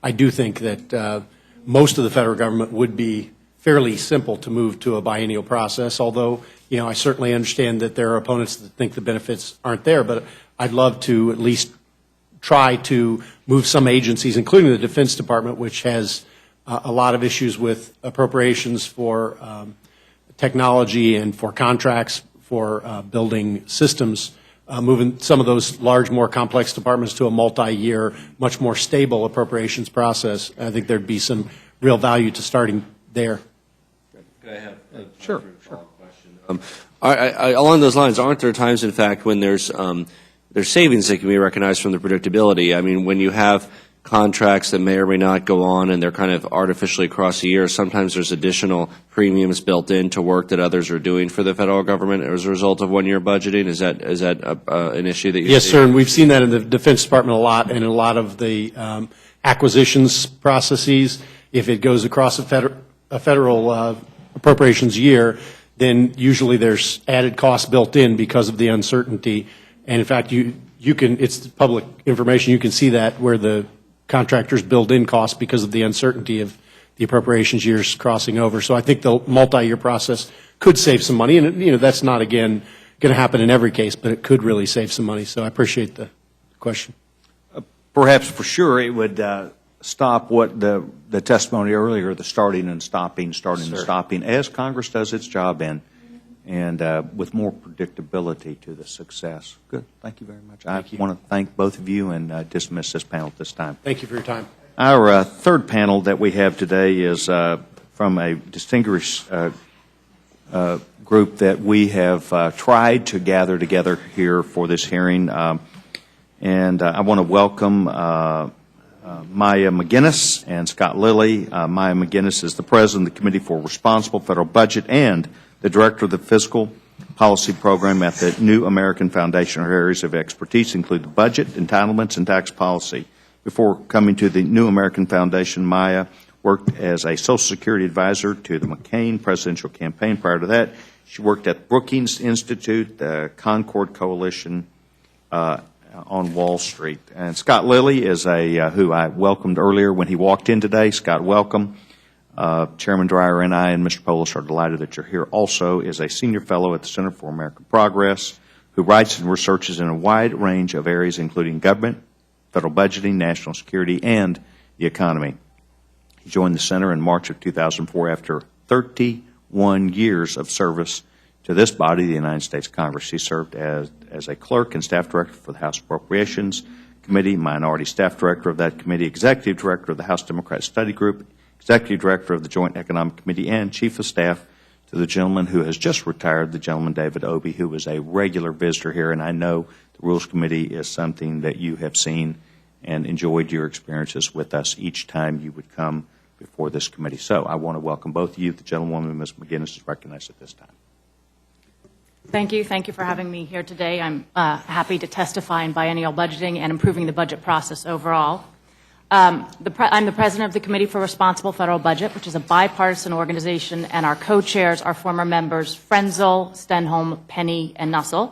I do think that most of the federal government would be fairly simple to move to a biennial process, although, I certainly understand that there are opponents that think the benefits aren't there, but I'd love to at least try to move some agencies, including the Defense Department, which has a lot of issues with appropriations for technology and for contracts for building systems, moving some of those large, more complex departments to a multi-year, much more stable appropriations process. I think there'd be some real value to starting there. Could I have a Sure. question? Along those lines, aren't there times, in fact, when there's savings that can be recognized from the predictability? I mean, when you have contracts that may or may not go on and they're kind of artificially across the year, sometimes there's additional premiums built into work that others are doing for the federal government as a result of one-year budgeting. Is that an issue that you Yes, see? sir, and we've seen that in the Defense Department a lot, and in a lot of the acquisitions processes. If it goes across a federal appropriations year, then usually there's added costs built in because of the uncertainty. And in fact, you can, it's public information, you can see that where the contractors build in costs because of the uncertainty of the appropriations years crossing over. So I think the multi-year process could save some money, and that's not, again, going to happen in every case, but it could really save some money. So I appreciate the question. Perhaps for sure it would stop what the testimony earlier, the starting and stopping, as Congress does its job in, and with more predictability to the success. Good. Thank you very much. I want to thank both of you and dismiss this panel at this time. Thank you for your time. Our third panel that we have today is from a distinguished group that we have tried to gather together here for this hearing. And I want to welcome Maya McGinnis and Scott Lilly. Maya McGinnis is the President of the Committee for Responsible Federal Budget and the Director of the Fiscal Policy Program at the New American Foundation. Her areas of expertise include the budget, entitlements, and tax policy. Before coming to the New American Foundation, Maya worked as a Social Security advisor to the McCain presidential campaign. Prior to that, she worked at Brookings Institute, the Concord Coalition on Wall Street. And Scott Lilly is who I welcomed earlier when he walked in today. Scott, welcome. Chairman Dreyer and I and Mr. Polis are delighted that you're here. Also is a senior fellow at the Center for American Progress who writes and researches in a wide range of areas including government, federal budgeting, national security, and the economy. He joined the Center in March of 2004 after 31 years of service to this body, the United States Congress. He served as a clerk and staff director for the House Appropriations Committee, minority staff director of that committee, executive director of the House Democrat Study Group, executive director of the Joint Economic Committee, and chief of staff to the gentleman who has just retired, the gentleman David Obey, who was a regular visitor here. And I know the Rules Committee is something that you have seen and enjoyed your experiences with us each time you would come before this committee. So I want to welcome both of you. The gentlewoman, Ms. McGinnis, is recognized at this time. Thank you. Thank you for having me here today. I'm happy to testify in biennial budgeting and improving the budget process overall. I'm the president of the Committee for Responsible Federal Budget, which is a bipartisan organization, and our co-chairs are former members Frenzel, Stenholm, Penny, and Nussel.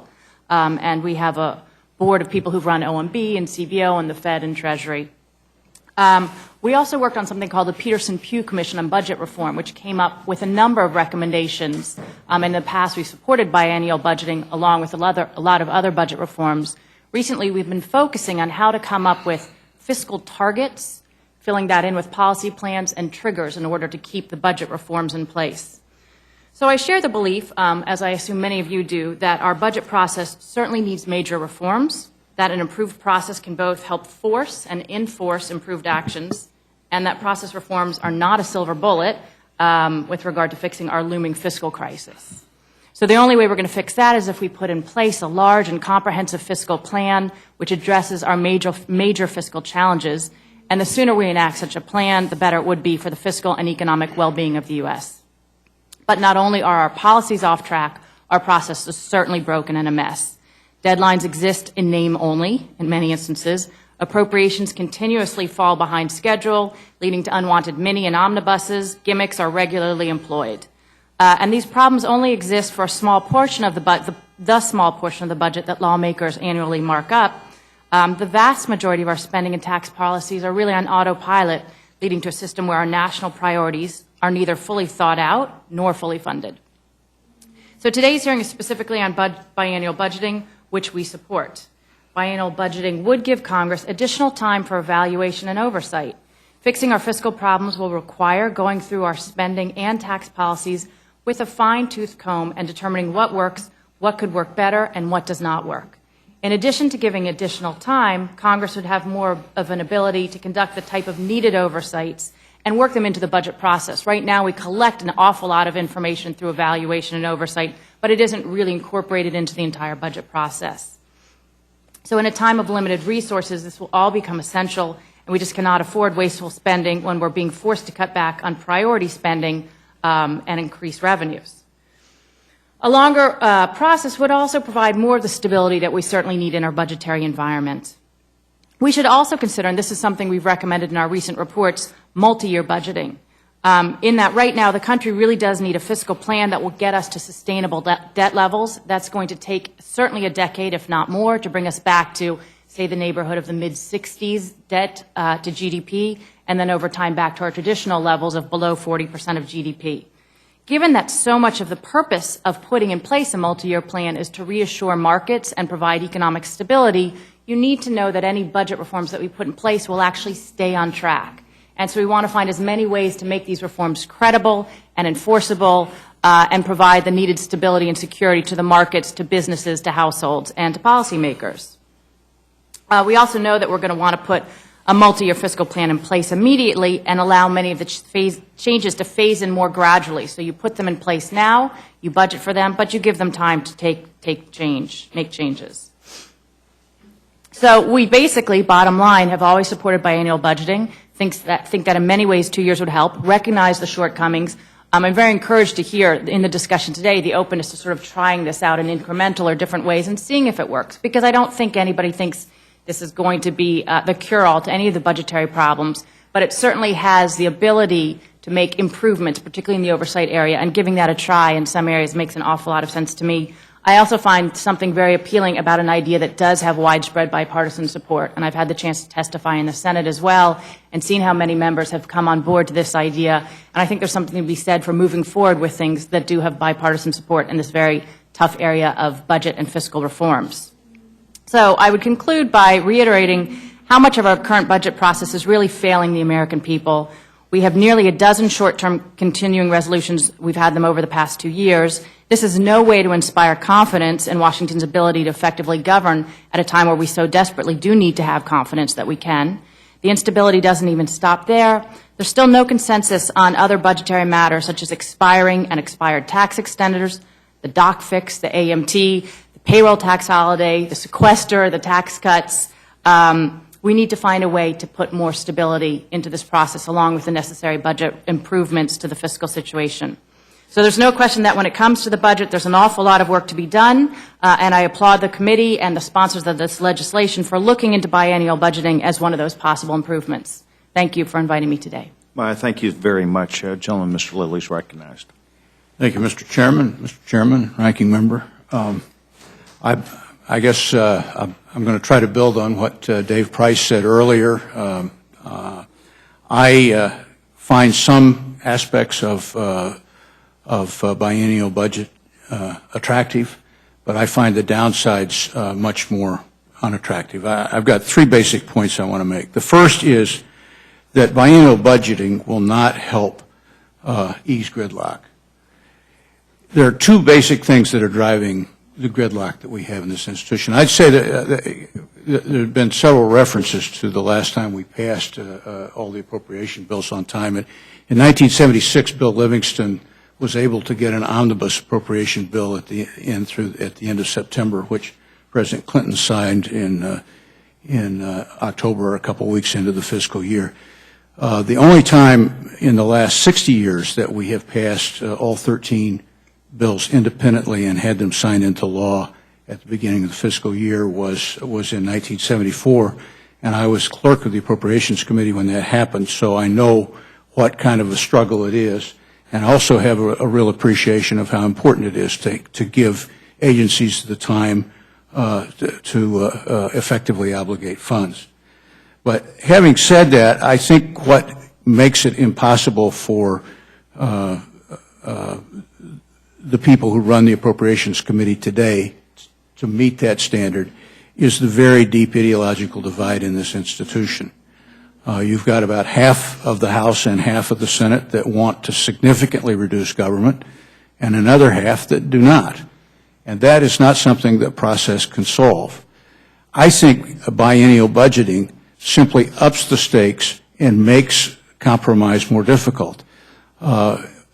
and we have a board of people who've run OMB and CBO and the Fed and Treasury. We also worked on something called the Peterson-Pugh Commission on Budget Reform, which came up with a number of recommendations. In the past, we supported biennial budgeting along with a lot of other budget reforms. Recently, we've been focusing on how to come up with fiscal targets, filling that in with policy plans and triggers in order to keep the budget reforms in place. So I share the belief, as I assume many of you do, that our budget process certainly needs major reforms, that an improved process can both help force and enforce improved actions, and that process reforms are not a silver bullet with regard to fixing our looming fiscal crisis. So the only way we're going to fix that is if we put in place a large and comprehensive fiscal plan which addresses our major fiscal challenges, and the sooner we enact such a plan, the better it would be for the fiscal and economic well-being of the U.S. But not only are our policies off track, our process is certainly broken and a mess. Deadlines exist in name only in many instances. Appropriations continuously fall behind schedule, leading to unwanted mini and omnibuses. Gimmicks are regularly employed. And these problems only exist for a small portion of the small portion of the budget that lawmakers annually mark up. The vast majority of our spending and tax policies are really on autopilot, leading to a system where our national priorities are neither fully thought out nor fully funded. So today's hearing is specifically on biennial budgeting, which we support. Biennial budgeting would give Congress additional time for evaluation and oversight. Fixing our fiscal problems will require going through our spending and tax policies with a fine-tooth comb and determining what works, what could work better, and what does not work. In addition to giving additional time, Congress would have more of an ability to conduct the type of needed oversights and work them into the budget process. Right now, we collect an awful lot of information through evaluation and oversight, but it isn't really incorporated into the entire budget process. So in a time of limited resources, this will all become essential, and we just cannot afford wasteful spending when we're being forced to cut back on priority spending and increase revenues. A longer process would also provide more of the stability that we certainly need in our budgetary environment. We should also consider, and this is something we've recommended in our recent reports, multi-year budgeting. In that right now the country really does need a fiscal plan that will get us to sustainable debt levels. That's going to take certainly a decade, if not more, to bring us back to, say, the neighborhood of the mid-60s debt to GDP, and then over time back to our traditional levels of below 40% of GDP. Given that so much of the purpose of putting in place a multi-year plan is to reassure markets and provide economic stability, you need to know that any budget reforms that we put in place will actually stay on track. And so we want to find as many ways to make these reforms credible and enforceable and provide the needed stability and security to the markets, to businesses, to households, and to policymakers. We also know that we're going to want to put a multi-year fiscal plan in place immediately and allow many of the changes to phase in more gradually. So you put them in place now, you budget for them, but you give them time to make changes. So we basically, bottom line, have always supported biennial budgeting, think that in many ways 2 years would help, recognize the shortcomings. I'm very encouraged to hear in the discussion today the openness to sort of trying this out in incremental or different ways and seeing if it works, because I don't think anybody thinks this is going to be the cure-all to any of the budgetary problems, but it certainly has the ability to make improvements, particularly in the oversight area, and giving that a try in some areas makes an awful lot of sense to me. I also find something very appealing about an idea that does have widespread bipartisan support, and I've had the chance to testify in the Senate as well and seen how many members have come on board to this idea, and I think there's something to be said for moving forward with things that do have bipartisan support in this very tough area of budget and fiscal reforms. So I would conclude by reiterating how much of our current budget process is really failing the American people. We have nearly a dozen short-term continuing resolutions. We've had them over the past 2 years. This is no way to inspire confidence in Washington's ability to effectively govern at a time where we so desperately do need to have confidence that we can. The instability doesn't even stop there. There's still no consensus on other budgetary matters such as expiring and expired tax extenders, the doc fix, the AMT, the payroll tax holiday, the sequester, the tax cuts. We need to find a way to put more stability into this process along with the necessary budget improvements to the fiscal situation. So there's no question that when it comes to the budget, there's an awful lot of work to be done, and I applaud the committee and the sponsors of this legislation for looking into biennial budgeting as one of those possible improvements. Thank you for inviting me today. Well, thank you very much. Gentleman, Mr. Lilly is recognized. Thank you, Mr. Chairman. Mr. Chairman, Ranking Member. I guess I'm going to try to build on what Dave Price said earlier. I find some aspects of biennial budget attractive, but I find the downsides much more unattractive. I've got three basic points I want to make. The first is that biennial budgeting will not help ease gridlock. There are two basic things that are driving the gridlock that we have in this institution. I'd say that there have been several references to the last time we passed all the appropriation bills on time. In 1976, Bill Livingston was able to get an omnibus appropriation bill at the end of September, which President Clinton signed in October, a couple of weeks into the fiscal year. The only time in the last 60 years that we have passed all 13 bills independently and had them signed into law at the beginning of the fiscal year was in 1974, and I was clerk of the Appropriations Committee when that happened, so I know what kind of a struggle it is, and I also have a real appreciation of how important it is to give agencies the time to effectively obligate funds. But having said that, I think what makes it impossible for the people who run the Appropriations Committee today to meet that standard is the very deep ideological divide in this institution. You've got about half of the House and half of the Senate that want to significantly reduce government, and another half that do not. And that is not something that process can solve. I think biennial budgeting simply ups the stakes and makes compromise more difficult.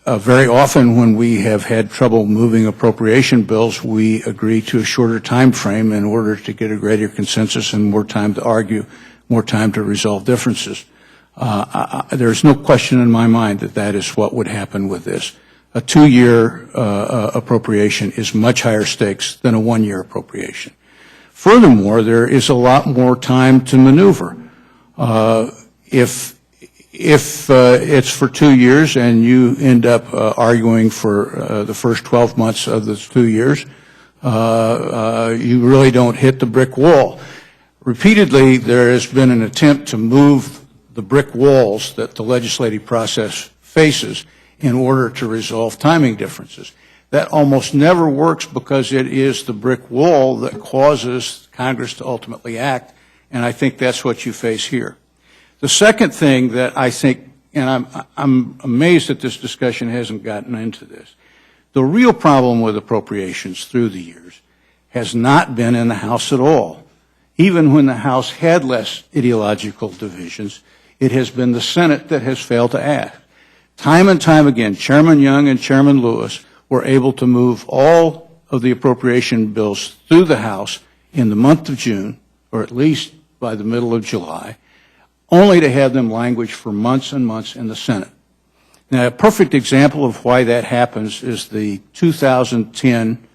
Very often when we have had trouble moving appropriation bills, we agree to a shorter time frame in order to get a greater consensus and more time to argue, more time to resolve differences. There's no question in my mind that that is what would happen with this. A 2-year appropriation is much higher stakes than a 1-year appropriation. Furthermore, there is a lot more time to maneuver. If it's for 2 years and you end up arguing for the first 12 months of those 2 years, you really don't hit the brick wall. Repeatedly, there has been an attempt to move the brick walls that the legislative process faces in order to resolve timing differences. That almost never works because it is the brick wall that causes Congress to ultimately act, and I think that's what you face here. The second thing that I think, and I'm amazed that this discussion hasn't gotten into this, the real problem with appropriations through the years has not been in the House at all. Even when the House had less ideological divisions, it has been the Senate that has failed to act. Time and time again, Chairman Young and Chairman Lewis were able to move all of the appropriation bills through the House in the month of June, or at least by the middle of July, only to have them languish for months and months in the Senate. Now, a perfect example of why that happens is the 2010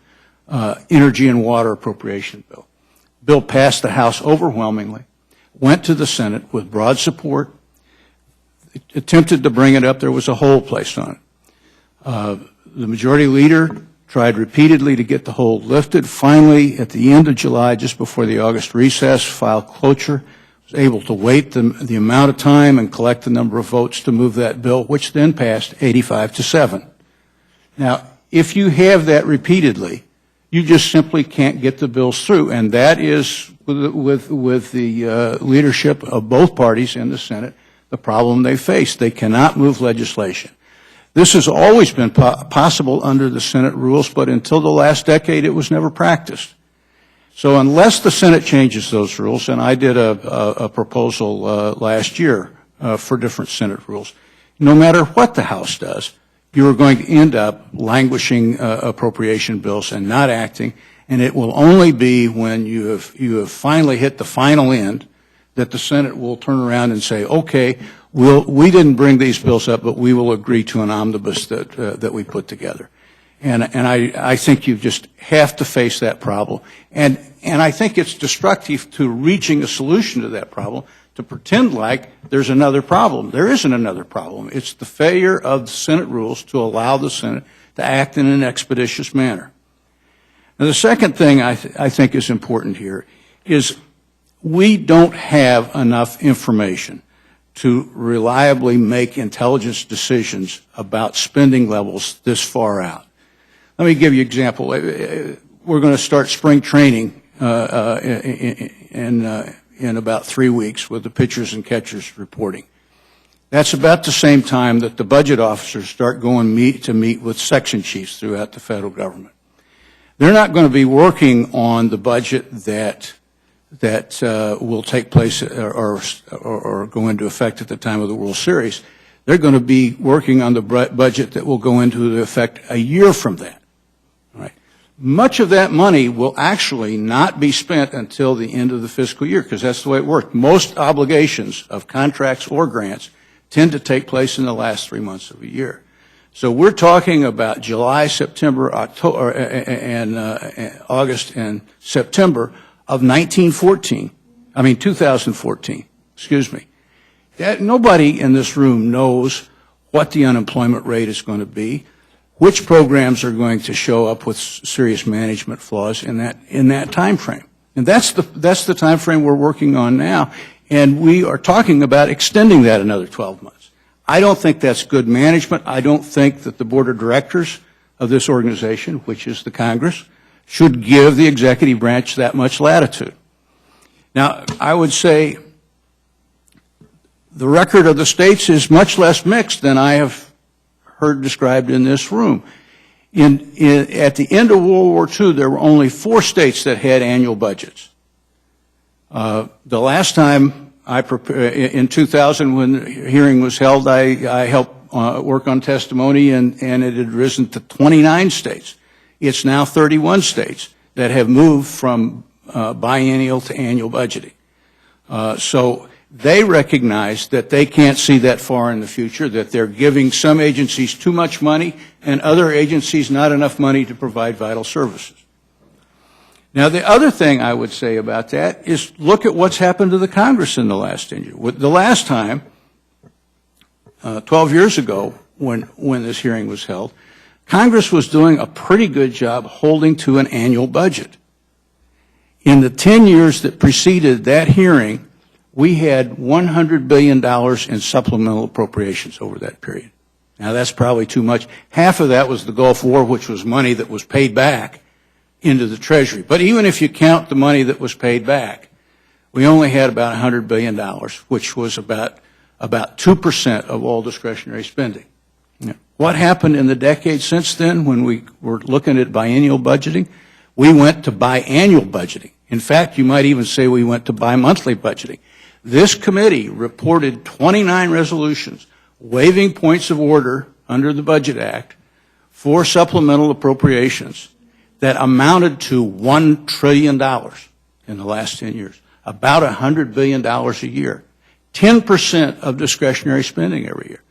Energy and Water Appropriation Bill. Bill passed the House overwhelmingly, went to the Senate with broad support, attempted to bring it up. There was a hold placed on it. The majority leader tried repeatedly to get the hold lifted. Finally, at the end of July, just before the August recess, filed cloture, was able to wait the amount of time and collect the number of votes to move that bill, which then passed 85-7. Now, if you have that repeatedly, you just simply can't get the bills through, and that is, with the leadership of both parties in the Senate, the problem they face. They cannot move legislation. This has always been possible under the Senate rules, but until the last decade, it was never practiced. So unless the Senate changes those rules, and I did a proposal last year for different Senate rules, no matter what the House does, you are going to end up languishing appropriation bills and not acting, and it will only be when you have finally hit the final end that the Senate will turn around and say, okay, we didn't bring these bills up, but we will agree to an omnibus that we put together. And I think you just have to face that problem. And I think it's destructive to reaching a solution to that problem to pretend like there's another problem. There isn't another problem. It's the failure of the Senate rules to allow the Senate to act in an expeditious manner. Now, the second thing I think is important here is we don't have enough information to reliably make intelligence decisions about spending levels this far out. Let me give you an example. We're going to start spring training in about 3 weeks with the pitchers and catchers reporting. That's about the same time that the budget officers start going to meet with section chiefs throughout the federal government. They're not going to be working on the budget that will take place or go into effect at the time of the World Series. They're going to be working on the budget that will go into effect a year from that. Right. Much of that money will actually not be spent until the end of the fiscal year, because that's the way it works. Most obligations of contracts or grants tend to take place in the last 3 months of a year. So we're talking about July, September, October, and August and September of 2014. Excuse me. Nobody in this room knows what the unemployment rate is going to be, which programs are going to show up with serious management flaws in that time frame. And that's the time frame we're working on now, and we are talking about extending that another 12 months. I don't think that's good management. I don't think that the board of directors of this organization, which is the Congress, should give the executive branch that much latitude. Now, I would say the record of the states is much less mixed than I have heard described in this room. At the end of World War II, there were only 4 states that had annual budgets. The last time in 2000, when the hearing was held, I helped work on testimony, and it had risen to 29 states. It's now 31 states that have moved from biennial to annual budgeting. So they recognize that they can't see that far in the future, that they're giving some agencies too much money and other agencies not enough money to provide vital services. Now, the other thing I would say about that is look at what's happened to the Congress in the last 10 years. The last time, 12 years ago, when this hearing was held, Congress was doing a pretty good job holding to an annual budget. In the 10 years that preceded that hearing, we had $100 billion in supplemental appropriations over that period. Now, that's probably too much. Half of that was the Gulf War, which was money that was paid back into the Treasury. But even if you count the money that was paid back, we only had about $100 billion, which was about 2% of all discretionary spending. What happened in the decades since then when we were looking at biennial budgeting? We went to biannual budgeting. In fact, you might even say we went to bi-monthly budgeting. This committee reported 29 resolutions waiving points of order under the Budget Act for supplemental appropriations that amounted to $1 trillion in the last 10 years, about $100 billion a year, 10% of discretionary spending every year.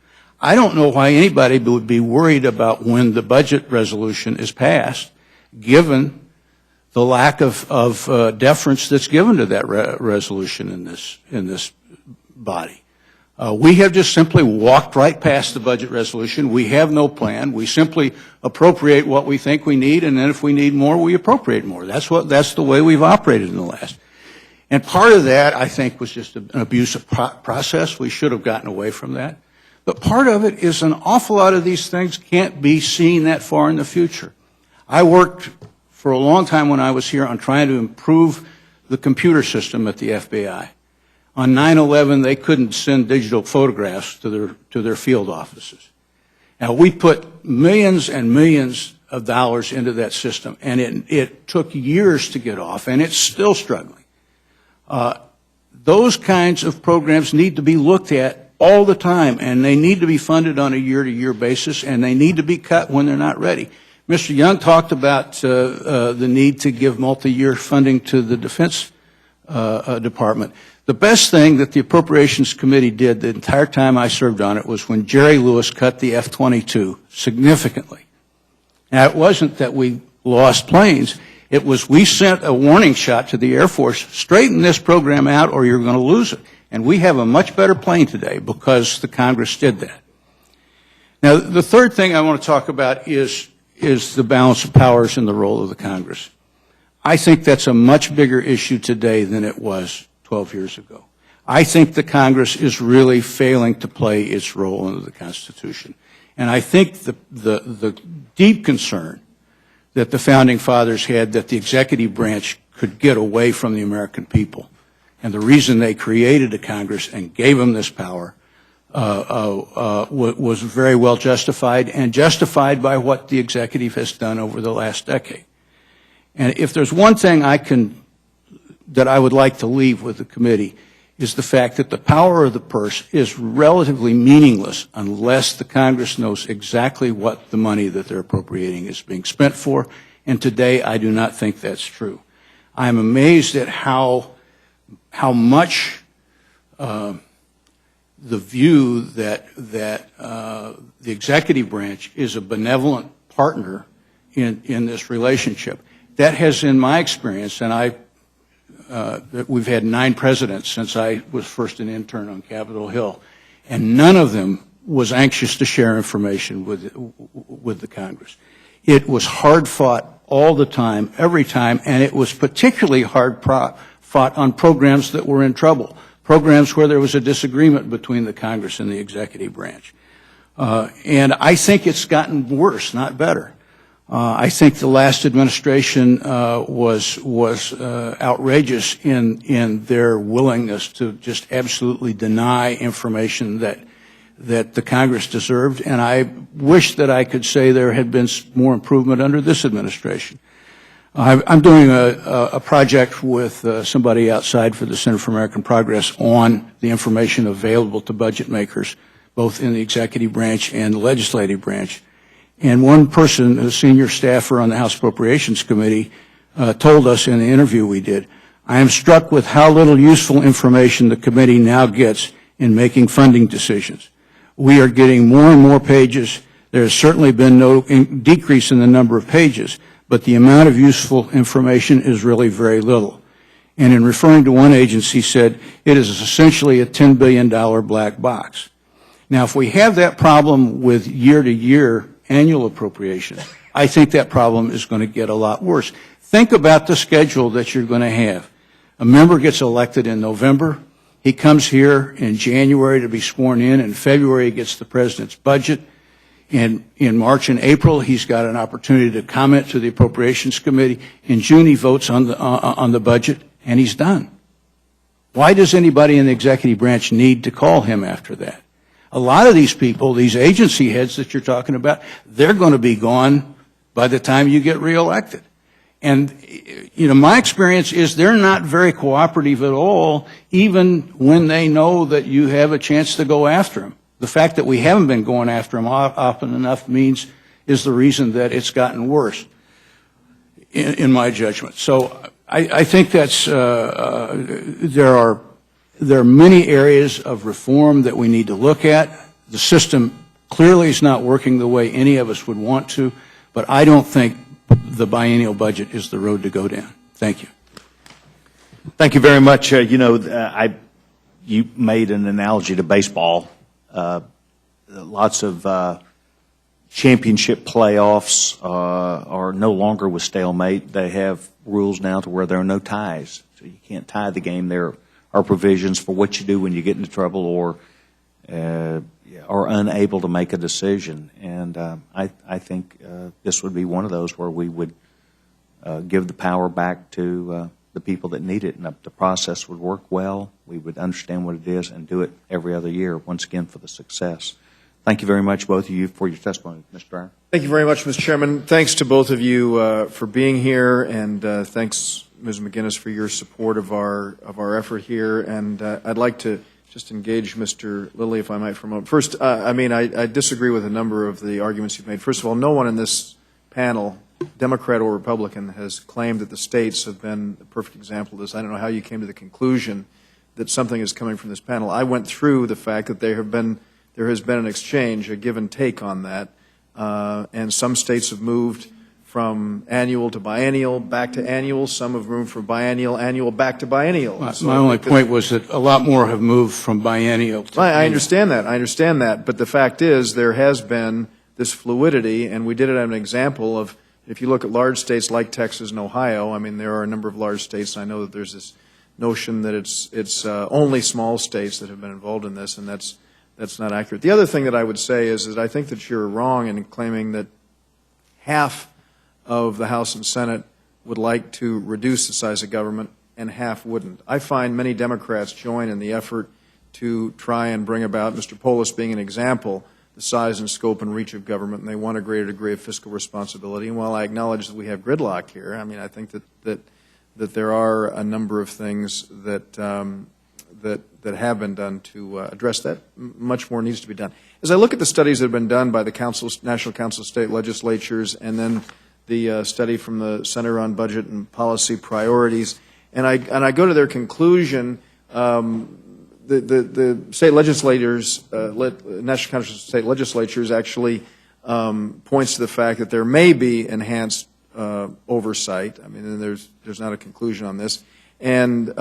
I don't know why anybody would be worried about when the budget resolution is passed, given the lack of deference that's given to that resolution in this body. We have just simply walked right past the budget resolution. We have no plan. We simply appropriate what we think we need, and then if we need more, we appropriate more. That's the way we've operated in the last. And part of that, I think, was just an abusive process. We should have gotten away from that. But part of it is an awful lot of these things can't be seen that far in the future. I worked for a long time when I was here on trying to improve the computer system at the FBI. On 9/11, they couldn't send digital photographs to their field offices. Now, we put millions and millions of dollars into that system, and it took years to get off, and it's still struggling. Those kinds of programs need to be looked at all the time, and they need to be funded on a year-to-year basis, and they need to be cut when they're not ready. Mr. Young talked about the need to give multi-year funding to the Defense Department. The best thing that the Appropriations Committee did the entire time I served on it was when Jerry Lewis cut the F-22 significantly. Now, it wasn't that we lost planes. It was we sent a warning shot to the Air Force, straighten this program out or you're going to lose it. And we have a much better plane today because the Congress did that. Now, the third thing I want to talk about is the balance of powers and the role of the Congress. I think that's a much bigger issue today than it was 12 years ago. I think the Congress is really failing to play its role under the Constitution. And I think the deep concern that the Founding Fathers had that the executive branch could get away from the American people, and the reason they created a Congress and gave them this power was very well justified, and justified by what the executive has done over the last decade. And if there's one thing that I would like to leave with the committee, is the fact that the power of the purse is relatively meaningless unless the Congress knows exactly what the money that they're appropriating is being spent for, and today I do not think that's true. I'm amazed at how much the view that the executive branch is a benevolent partner in this relationship. That has, in my experience, and we've had 9 presidents since I was first an intern on Capitol Hill, and none of them was anxious to share information with the Congress. It was hard fought all the time, every time, and it was particularly hard fought on programs that were in trouble, programs where there was a disagreement between the Congress and the executive branch. And I think it's gotten worse, not better. I think the last administration was outrageous in their willingness to just absolutely deny information that the Congress deserved, and I wish that I could say there had been more improvement under this administration. I'm doing a project with somebody outside for the Center for American Progress on the information available to budget makers, both in the executive branch and the legislative branch. And one person, a senior staffer on the House Appropriations Committee, told us in the interview we did, "I am struck with how little useful information the committee now gets in making funding decisions. We are getting more and more pages. There has certainly been no decrease in the number of pages, but the amount of useful information is really very little." And in referring to one agency, said, "It is essentially a $10 billion black box." Now, if we have that problem with year-to-year annual appropriations, I think that problem is going to get a lot worse. Think about the schedule that you're going to have. A member gets elected in November. He comes here in January to be sworn in. In February, he gets the president's budget. In March and April, he's got an opportunity to comment to the Appropriations Committee. In June, he votes on the budget, and he's done. Why does anybody in the executive branch need to call him after that? A lot of these people, these agency heads that you're talking about, they're going to be gone by the time you get reelected. And, you know, my experience is they're not very cooperative at all, even when they know that you have a chance to go after them. The fact that we haven't been going after them often enough is the reason that it's gotten worse, in my judgment. So I think that's, there are many areas of reform that we need to look at. The system clearly is not working the way any of us would want to, but I don't think the biennial budget is the road to go down. Thank you. Thank you very much. You made an analogy to baseball. Lots of championship playoffs are no longer with stalemate. They have rules now to where there are no ties. So you can't tie the game. There are provisions for what you do when you get into trouble or are unable to make a decision. And I think this would be one of those where we would give the power back to the people that need it, and the process would work well. We would understand what it is and do it every other year, once again, for the success. Thank you very much, both of you, for your testimony. Mr. Dreyer. Thank you very much, Mr. Chairman. Thanks to both of you for being here, and thanks, Ms. McGinnis, for your support of our effort here. And I'd like to just engage Mr. Lilly, if I might, for a moment. First, I disagree with a number of the arguments you've made. First of all, no one in this panel, Democrat or Republican, has claimed that the states have been the perfect example of this. I don't know how you came to the conclusion that something is coming from this panel. I went through the fact that there has been an exchange, a give and take on that, and some states have moved from annual to biennial, back to annual. Some have moved from biennial, annual, back to biennial. My only point was that a lot more have moved from biennial to I understand that. I understand that. But the fact is there has been this fluidity, and we did it as an example of If you look at large states like Texas and Ohio, I mean, there are a number of large states, and I know that there's this notion that it's only small states that have been involved in this, and that's not accurate. The other thing that I would say is that I think that you're wrong in claiming that half of the House and Senate would like to reduce the size of government and half wouldn't. I find many Democrats join in the effort to try and bring about, Mr. Polis being an example, the size and scope and reach of government, and they want a greater degree of fiscal responsibility. And while I acknowledge that we have gridlock here, I mean, I think that there are a number of things that have been done to address that. Much more needs to be done. As I look at the studies that have been done by the National Council of State Legislatures and then the study from the Center on Budget and Policy Priorities, and I go to their conclusion, the state legislators, National Council of State Legislatures actually points to the fact that there may be enhanced oversight. I mean, there's not a conclusion on this. And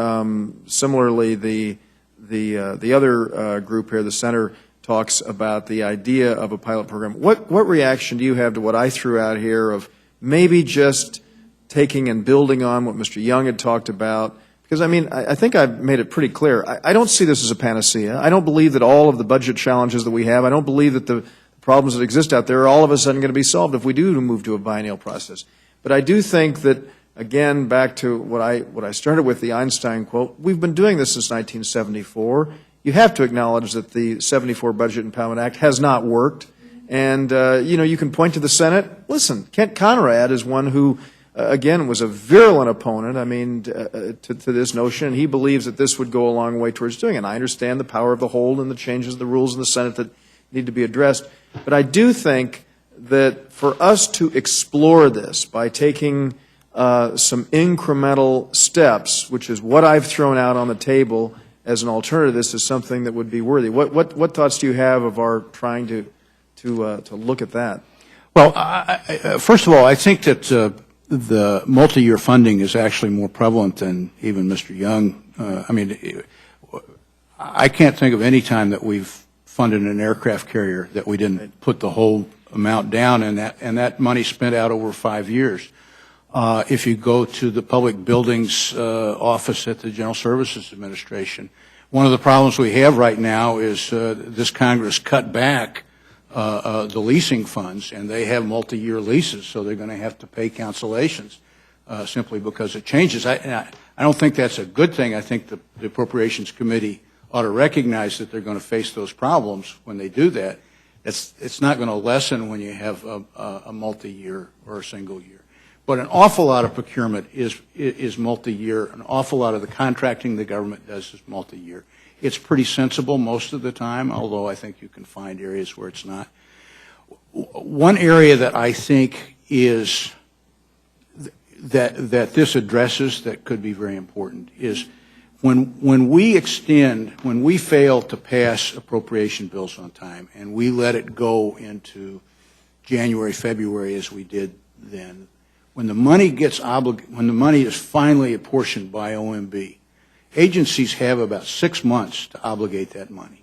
similarly, the other group here, the Center, talks about the idea of a pilot program. What reaction do you have to what I threw out here of maybe just taking and building on what Mr. Young had talked about? Because, I mean, I think I've made it pretty clear. I don't see this as a panacea. I don't believe that all of the budget challenges that we have, I don't believe that the problems that exist out there are all of a sudden going to be solved if we do move to a biennial process. But I do think that, again, back to what I started with, the Einstein quote, we've been doing this since 1974. You have to acknowledge that the 74 Budget Impoundment Act has not worked. And, you can point to the Senate. Listen, Kent Conrad is one who, again, was a virulent opponent, I mean, to this notion. He believes that this would go a long way towards doing it. And I understand the power of the hold and the changes of the rules in the Senate that need to be addressed. But I do think that for us to explore this by taking some incremental steps, which is what I've thrown out on the table as an alternative, this is something that would be worthy. What thoughts do you have of our trying to look at that? Well, first of all, I think that the multi-year funding is actually more prevalent than even Mr. Young. I can't think of any time that we've funded an aircraft carrier that we didn't put the whole amount down, and that money spent out over 5 years. If you go to the Public Buildings Office at the General Services Administration, one of the problems we have right now is this Congress cut back the leasing funds, and they have multi-year leases, so they're going to have to pay cancellations simply because it changes. I don't think that's a good thing. I think the Appropriations Committee ought to recognize that they're going to face those problems when they do that. It's not going to lessen when you have a multi-year or a single year. But an awful lot of procurement is multi-year. An awful lot of the contracting the government does is multi-year. It's pretty sensible most of the time, although I think you can find areas where it's not. One area that I think is that this addresses that could be very important is when we fail to pass appropriation bills on time and we let it go into January, February as we did then, when the money is finally apportioned by OMB, agencies have about 6 months to obligate that money.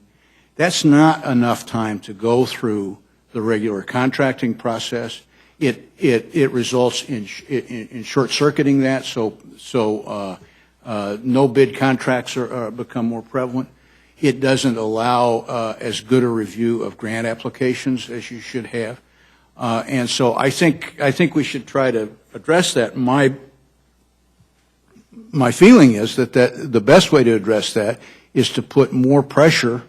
That's not enough time to go through the regular contracting process. It results in short-circuiting that, so no bid contracts become more prevalent. It doesn't allow as good a review of grant applications as you should have. And so I think we should try to address that. My feeling is that the best way to address that is to put more pressure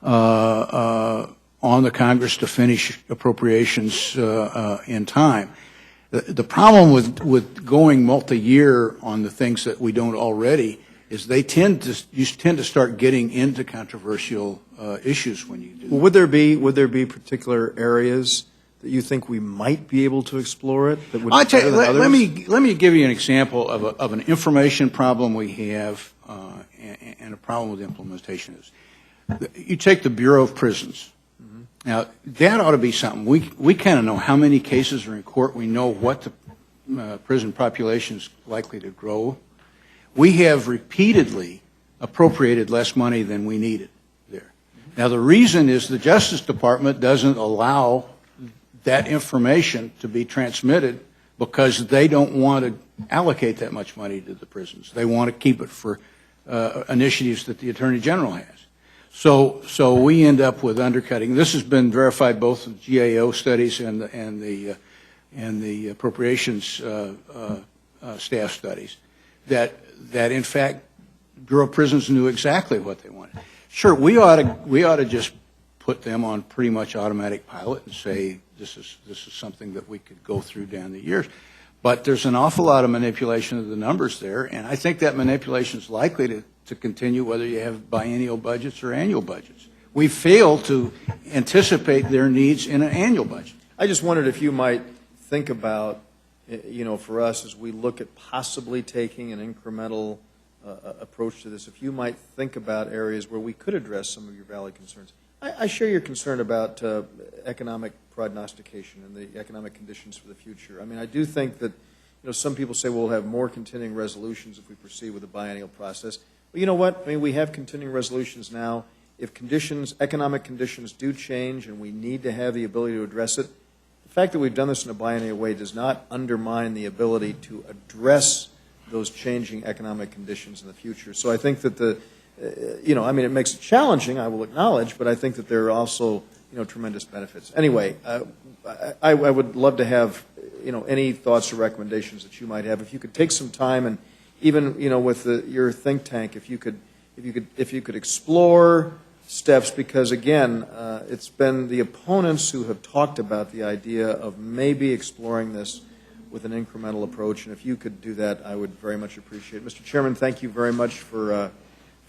on the Congress to finish appropriations in time. The problem with going multi-year on the things that we don't already is you tend to start getting into controversial issues when you do. Well, would there be particular areas that you think we might be able to explore it that would be better than others? Let me give you an example of an information problem we have and a problem with implementation. You take the Bureau of Prisons. Mm-hmm. Now, that ought to be something. We kind of know how many cases are in court. We know what the prison population is likely to grow. We have repeatedly appropriated less money than we needed there. Now, the reason is the Justice Department doesn't allow that information to be transmitted because they don't want to allocate that much money to the prisons. They want to keep it for initiatives that the Attorney General has. So we end up with undercutting. This has been verified both in GAO studies and the appropriations staff studies, that in fact Bureau of Prisons knew exactly what they wanted. Sure, we ought to just put them on pretty much automatic pilot and say this is something that we could go through down the years. But there's an awful lot of manipulation of the numbers there, and I think that manipulation is likely to continue whether you have biennial budgets or annual budgets. We fail to anticipate their needs in an annual budget. I just wondered if you might think about, for us as we look at possibly taking an incremental approach to this, if you might think about areas where we could address some of your valid concerns. I share your concern about economic prognostication and the economic conditions for the future. I mean, I do think that, some people say we'll have more continuing resolutions if we proceed with the biennial process. Well, you know what? I mean, we have continuing resolutions now. If economic conditions do change and we need to have the ability to address it, the fact that we've done this in a biennial way does not undermine the ability to address those changing economic conditions in the future. So I think that it makes it challenging, I will acknowledge, but I think that there are also, tremendous benefits. Anyway, I would love to have, any thoughts or recommendations that you might have. If you could take some time and even, with your think tank, if you could explore steps, because again, it's been the opponents who have talked about the idea of maybe exploring this with an incremental approach, and if you could do that, I would very much appreciate it. Mr. Chairman, thank you very much for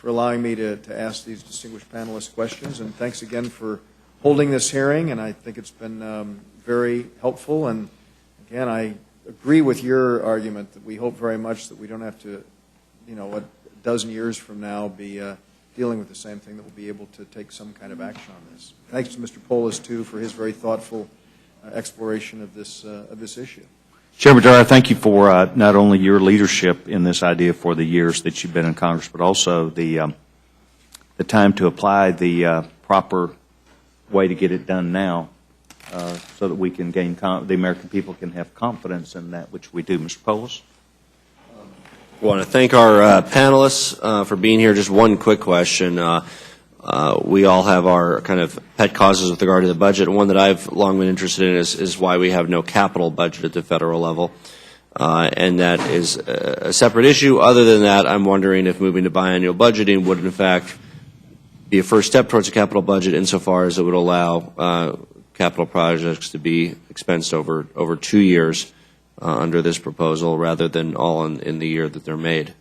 allowing me to ask these distinguished panelists questions, and thanks again for holding this hearing, and I think it's been very helpful, and again, I agree with your argument that we hope very much that we don't have to, a dozen years from now be dealing with the same thing, that we'll be able to take some kind of action on this. Thanks to Mr. Polis, too, for his very thoughtful exploration of this issue. Chairman Dyer, thank you for not only your leadership in this idea for the years that you've been in Congress, but also the time to apply the proper way to get it done now, so that we can gain the American people can have confidence in that which we do. Mr. Polis? I want to thank our panelists for being here. Just one quick question. We all have our kind of pet causes with regard to the budget. One that I've long been interested in is why we have no capital budget at the federal level. And that is a separate issue. Other than that, I'm wondering if moving to biannual budgeting would, in fact, be a first step towards a capital budget insofar as it would allow capital projects to be expensed over 2 years under this proposal rather than all in the year that they're made.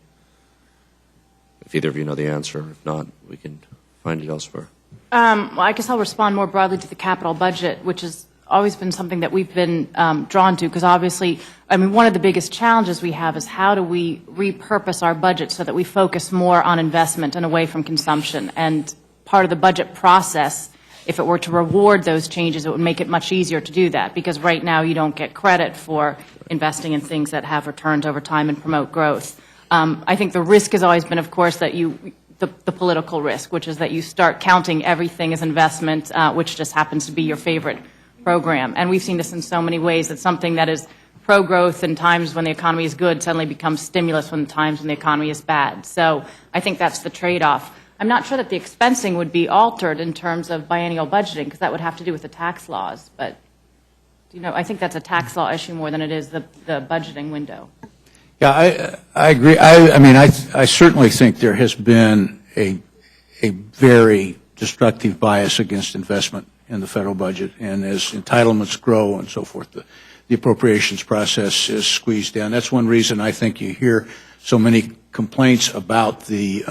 If either of you know the answer. If not, we can find it elsewhere. Well, I guess I'll respond more broadly to the capital budget, which has always been something that we've been drawn to, because obviously, one of the biggest challenges we have is how do we repurpose our budget so that we focus more on investment and away from consumption. And part of the budget process, if it were to reward those changes, it would make it much easier to do that, because right now you don't get credit for investing in things that have returns over time and promote growth. I think the risk has always been, of course, that the political risk, which is that you start counting everything as investment, which just happens to be your favorite program. And we've seen this in so many ways, that something that is pro-growth in times when the economy is good suddenly becomes stimulus when times when the economy is bad. So I think that's the trade-off. I'm not sure that the expensing would be altered in terms of biennial budgeting, because that would have to do with the tax laws. But, I think that's a tax law issue more than it is the budgeting window. Yeah, I agree. I certainly think there has been a very destructive bias against investment in the federal budget, and as entitlements grow and so forth, the appropriations process is squeezed down. That's one reason I think you hear so many complaints about the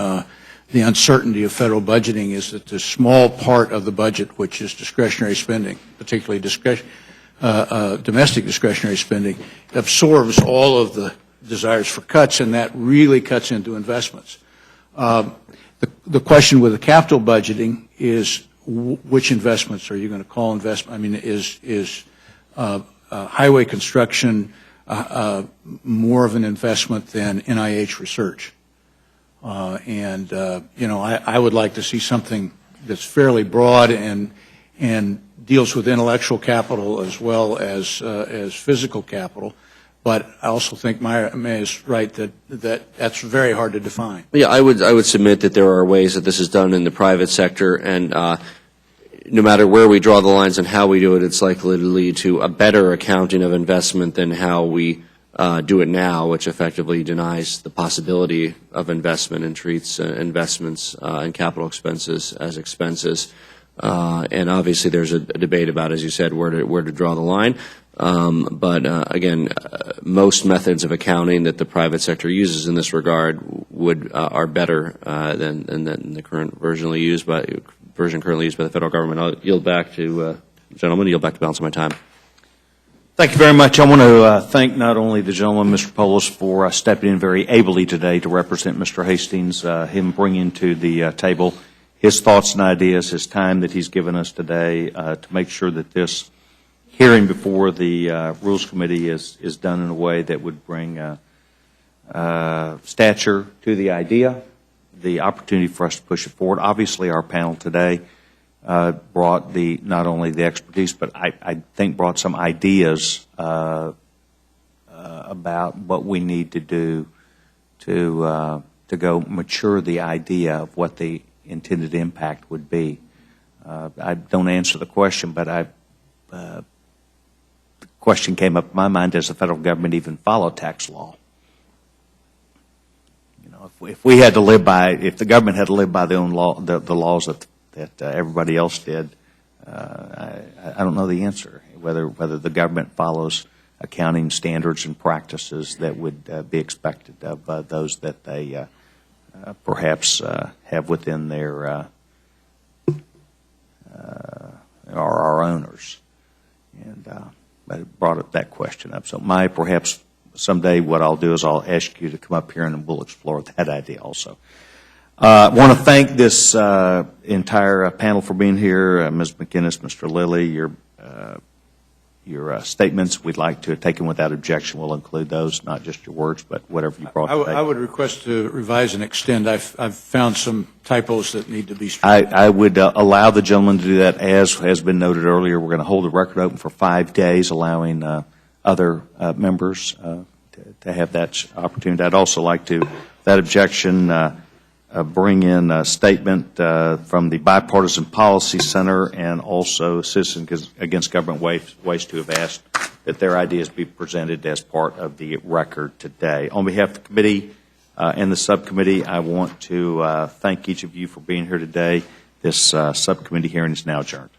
uncertainty of federal budgeting, is that the small part of the budget, which is discretionary spending, particularly domestic discretionary spending, absorbs all of the desires for cuts, and that really cuts into investments. The question with the capital budgeting is which investments are you going to call investment? Is highway construction more of an investment than NIH research? I would like to see something that's fairly broad and deals with intellectual capital as well as physical capital, But I also think Maya is right that that's very hard to define. Yeah, I would submit that there are ways that this is done in the private sector, and no matter where we draw the lines and how we do it, it's likely to lead to a better accounting of investment than how we do it now, which effectively denies the possibility of investment and treats investments and capital expenses as expenses. And obviously there's a debate about, as you said, where to draw the line. But again, most methods of accounting that the private sector uses in this regard are better than the current version currently used by the federal government. I'll yield back to gentlemen. Yield back the balance of my time. Thank you very much. I want to thank not only the gentleman, Mr. Polis, for stepping in very ably today to represent Mr. Hastings, him bringing to the table his thoughts and ideas, his time that he's given us today to make sure that this hearing before the Rules Committee is done in a way that would bring stature to the idea, the opportunity for us to push it forward. Obviously, our panel today brought not only the expertise, but I think brought some ideas about what we need to do to go mature the idea of what the intended impact would be. I don't answer the question, but the question came up in my mind: does the federal government even follow tax law? You know, if we had to live by, if the government had to live by their own law, the laws that everybody else did, I don't know the answer. Whether the government follows accounting standards and practices that would be expected of those that they perhaps have within their our owners, and I brought that question up. So, perhaps someday what I'll do is I'll ask you to come up here and we'll explore that idea also. I want to thank this entire panel for being here. Ms. McInnes, Mr. Lilly, your statements, we'd like to take them without objection. We'll include those, not just your words, but whatever you brought today. I would request to revise and extend. I've found some typos that need to be straightened. I would allow the gentleman to do that. As has been noted earlier, we're going to hold the record open for 5 days, allowing other members to have that opportunity. I'd also like to, without objection, bring in a statement from the Bipartisan Policy Center and also Citizens Against Government Waste, who have asked that their ideas be presented as part of the record today. On behalf of the committee and the subcommittee, I want to thank each of you for being here today. This subcommittee hearing is now adjourned.